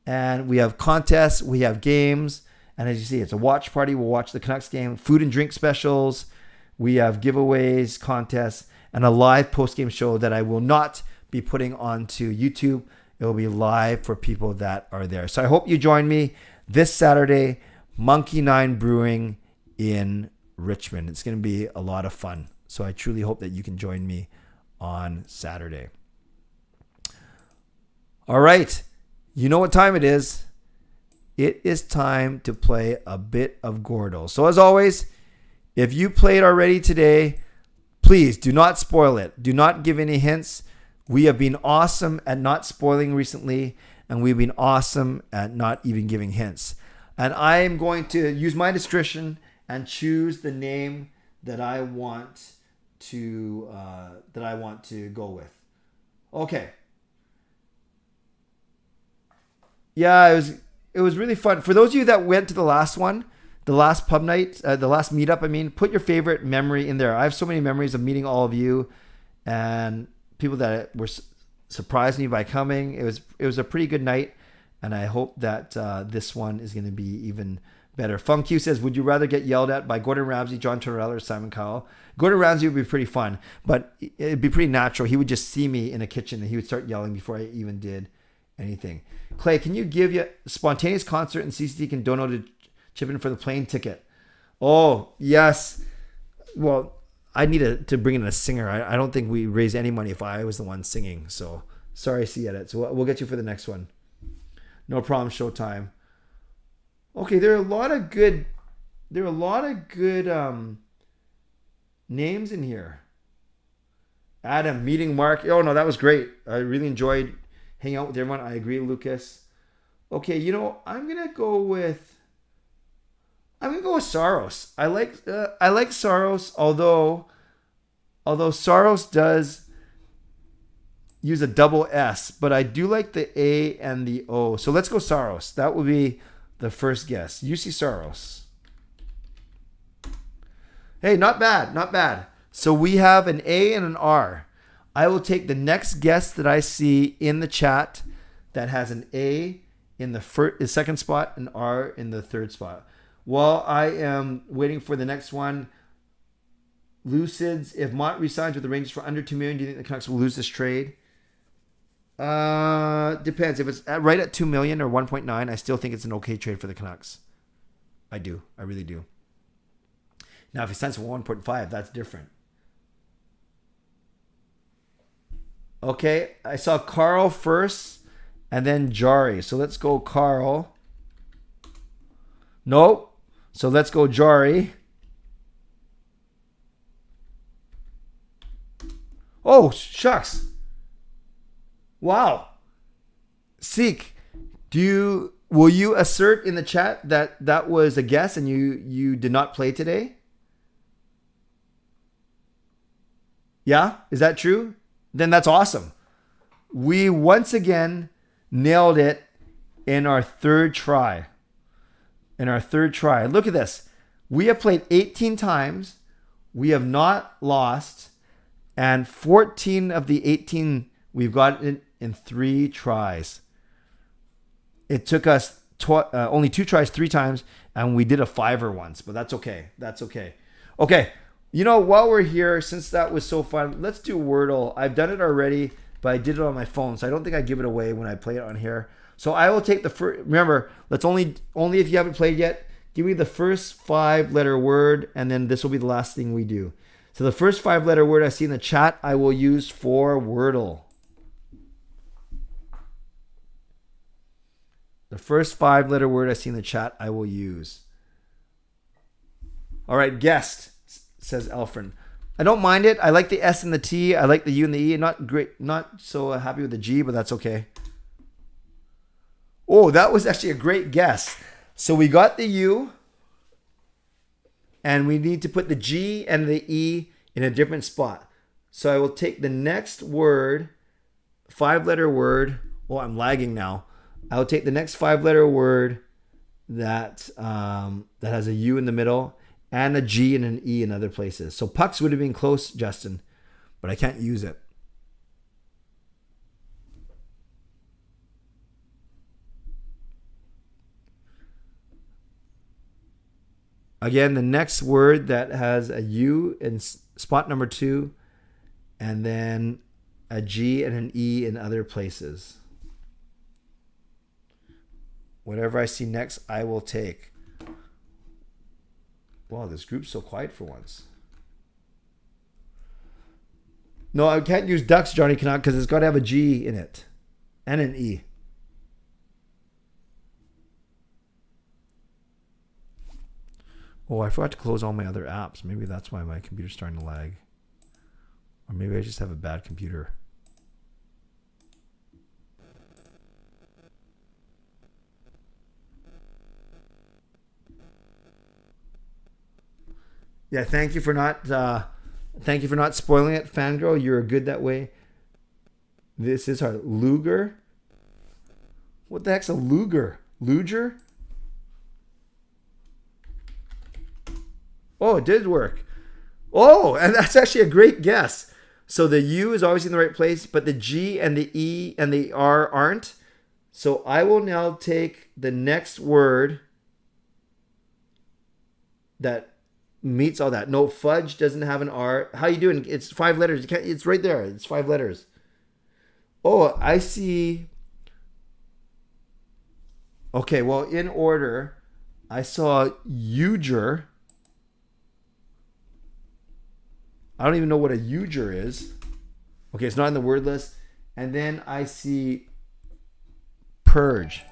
and we have contests, we have games, and as you see, it's a watch party. We'll watch the Canucks game, food and drink specials. We have giveaways, contests, and a live post-game show that I will not be putting onto YouTube. It will be live for people that are there. So I hope you join me this Saturday, Monkey 9 Brewing in Richmond. It's going to be a lot of fun. So I truly hope that you can join me on Saturday. All right. You know what time it is. It is time to play a bit of Gordo. So as always, if you played already today, please do not spoil it. Do not give any hints. We have been awesome at not spoiling recently, and we've been awesome at not even giving hints. And I am going to use my discretion and choose the name that I want to go with. Okay. Yeah, it was really fun. For those of you that went to the last one, the last pub night, the last meetup, I mean, put your favorite memory in there. I have so many memories of meeting all of you and people that were surprised me by coming. It was a pretty good night, and I hope that this one is going to be even better. Funk Q says, would you rather get yelled at by Gordon Ramsay, John Tortorella, or Simon Cowell? Gordon Ramsay would be pretty fun, but it'd be pretty natural. He would just see me in a kitchen and he would start yelling before I even did anything. Clay, can you give you a spontaneous concert and CCT can donate to chip in for the plane ticket? Oh, yes. Well, I need to bring in a singer. I don't think we raise any money if I was the one singing. So sorry, C-Edit. So we'll get you for the next one. No problem, Showtime. Okay, there are a lot of good names in here. Adam, meeting Mark. Oh no, that was great. I really enjoyed hanging out with everyone. I agree, Lucas. Okay, I'm gonna go with Saros. I like Saros, although Saros does use a double S, but I do like the A and the O. So let's go Saros. That would be the first guess. UC Saros. Hey, not bad, not bad. So we have an A and an R. I will take the next guess that I see in the chat that has an A in the second spot and R in the third spot. While I am waiting for the next one, Lucids, if Mott resigns with the Rangers for under $2 million, do you think the Canucks will lose this trade? Depends. If it's right at $2 million or 1.9, I still think it's an okay trade for the Canucks. I do. I really do. Now, if he signs for 1.5, that's different. Okay, I saw Carl first and then Jari. So let's go Carl. Nope. So let's go Jari. Oh, shucks. Wow. Seek, will you assert in the chat that was a guess and you did not play today? Yeah? Is that true? Then that's awesome. We once again nailed it in our third try. Look at this. We have played 18 times. We have not lost. And 14 of the 18, we've got it in 3 tries. It took us only 2 tries 3 times, and we did a 5er once. But that's okay. That's okay. Okay. While we're here, since that was so fun, let's do Wordle. I've done it already, but I did it on my phone, so I don't think I give it away when I play it on here. So I will take the first. Remember, let's only if you haven't played yet, give me the first 5-letter word, and then this will be the last thing we do. So the first 5-letter word I see in the chat, I will use for Wordle. The first 5-letter word I see in the chat, I will use. All right, guest, says Elfrin. I don't mind it. I like the S and the T. I like the U and the E. Not so happy with the G, but that's okay. Oh, that was actually a great guess. So we got the U, and we need to put the G and the E in a different spot. So I will take the next word, 5-letter word. Oh, I'm lagging now. I'll take the next 5-letter word that has a U in the middle and a G and an E in other places. So pucks would have been close, Justin, but I can't use it. Again, the next word that has a U in spot number 2 and then a G and an E in other places. Whatever I see next, I will take. Wow, this group's so quiet for once. No, I can't use ducks, Johnny Canuck, because it's got to have a G in it and an E. Oh, I forgot to close all my other apps. Maybe that's why my computer's starting to lag. Or maybe I just have a bad computer. Yeah, thank you for not spoiling it, Fangirl. You're good that way. This is our Luger. What the heck's a Luger? Luger? Oh, it did work. Oh, and that's actually a great guess. So the U is always in the right place, but the G and the E and the R aren't. So I will now take the next word that meets all that. No, fudge doesn't have an R. How you doing? It's 5 letters. It's right there. It's 5 letters. Oh, I see. Okay, well, in order, I saw Uger. I don't even know what a Uger is. Okay, it's not in the word list. And then I see Purge.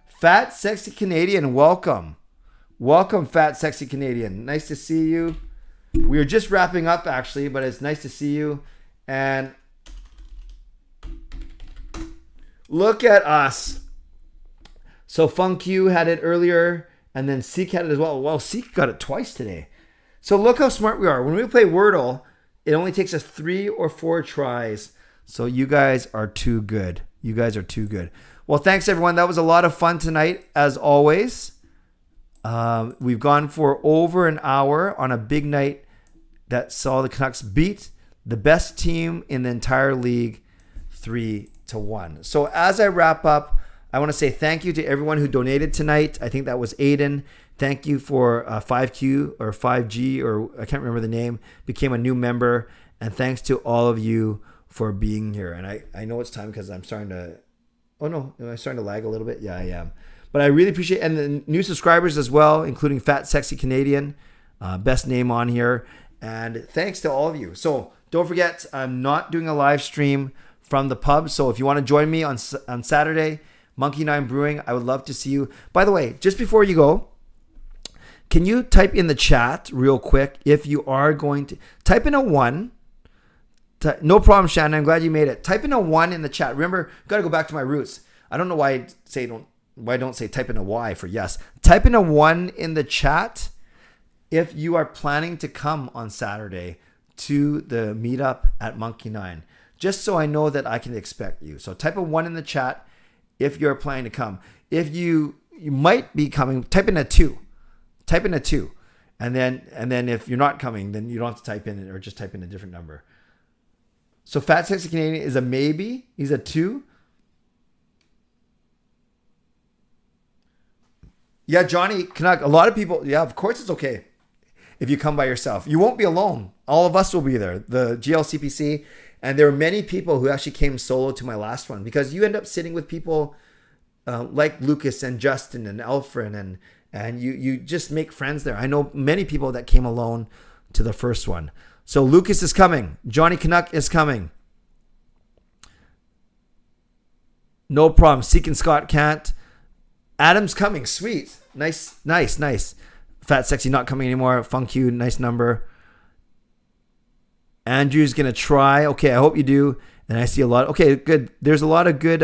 Fat, sexy Canadian, welcome. Welcome, Fat, sexy Canadian. Nice to see you. We are just wrapping up, actually, but it's nice to see you. And look at us. So Funk You had it earlier, and then Seek had it as well. Well, Seek got it twice today. So look how smart we are. When we play Wordle, it only takes us 3 or 4 tries. So you guys are too good. You guys are too good. Well, thanks, everyone. That was a lot of fun tonight, as always. We've gone for over an hour on a big night that saw the Canucks beat the best team in the entire league 3-1. So as I wrap up, I want to say thank you to everyone who donated tonight. I think that was Aiden. Thank you for 5Q or 5G, or I can't remember the name, became a new member. And thanks to all of you for being here. And I know it's time because I'm starting to... Oh, no. Am I starting to lag a little bit? Yeah, I am. But I really appreciate... And the new subscribers as well, including Fat Sexy Canadian. Best name on here. And thanks to all of you. So don't forget, I'm not doing a live stream from the pub. So if you want to join me on Saturday, Monkey 9 Brewing, I would love to see you. By the way, just before you go, can you type in the chat real quick if you are going to... Type in a 1. No problem, Shannon. I'm glad you made it. Type in a 1 in the chat. Remember, got to go back to my roots. I don't know why I don't say type in a Y for yes. Type in a 1 in the chat if you are planning to come on Saturday to the meetup at Monkey 9. Just so I know that I can expect you. So type a 1 in the chat if you're planning to come. If you might be coming, type in a 2. Type in a 2. And then if you're not coming, then you don't have to type in it, or just type in a different number. So Fat Sexy Canadian is a maybe. He's a 2. Yeah, Johnny Canuck. A lot of people. Yeah, of course it's okay if you come by yourself. You won't be alone. All of us will be there. The GLCPC. And there are many people who actually came solo to my last one, because you end up sitting with people like Lucas and Justin and Elfrin, and you just make friends there. I know many people that came alone to the first one. So Lucas is coming. Johnny Canuck is coming. No problem. Seek and Scott can't. Adam's coming. Sweet. Nice. Fat Sexy not coming anymore. Funk you. Nice number. Andrew's going to try. Okay, I hope you do. And I see a lot. Okay, good. There's a lot of good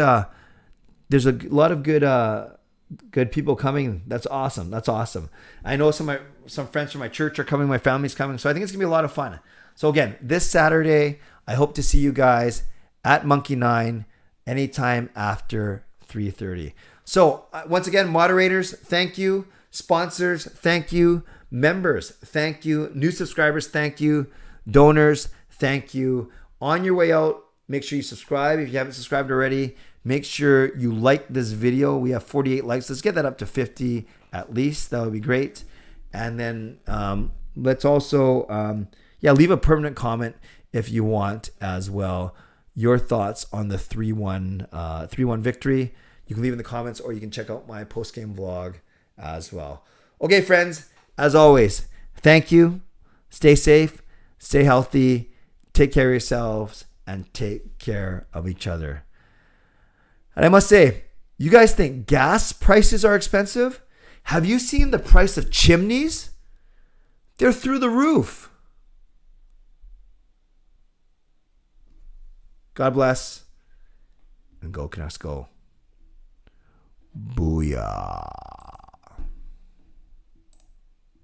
good people coming. That's awesome. I know some friends from my church are coming. My family's coming. So I think it's going to be a lot of fun. So again, this Saturday, I hope to see you guys at Monkey 9 anytime after 3:30. So once again, moderators, thank you. Sponsors, thank you. Members, thank you. New subscribers, thank you. Donors, thank you. On your way out, make sure you subscribe. If you haven't subscribed already, make sure you like this video. We have 48 likes. Let's get that up to 50 at least. That would be great. And then let's also, leave a permanent comment if you want as well. Your thoughts on the 3-1 victory. You can leave in the comments, or you can check out my post-game vlog as well. Okay, friends, as always, thank you. Stay safe, stay healthy, take care of yourselves, and take care of each other. And I must say, you guys think gas prices are expensive? Have you seen the price of chimneys? They're through the roof. God bless. And go Canucks go. Booyah.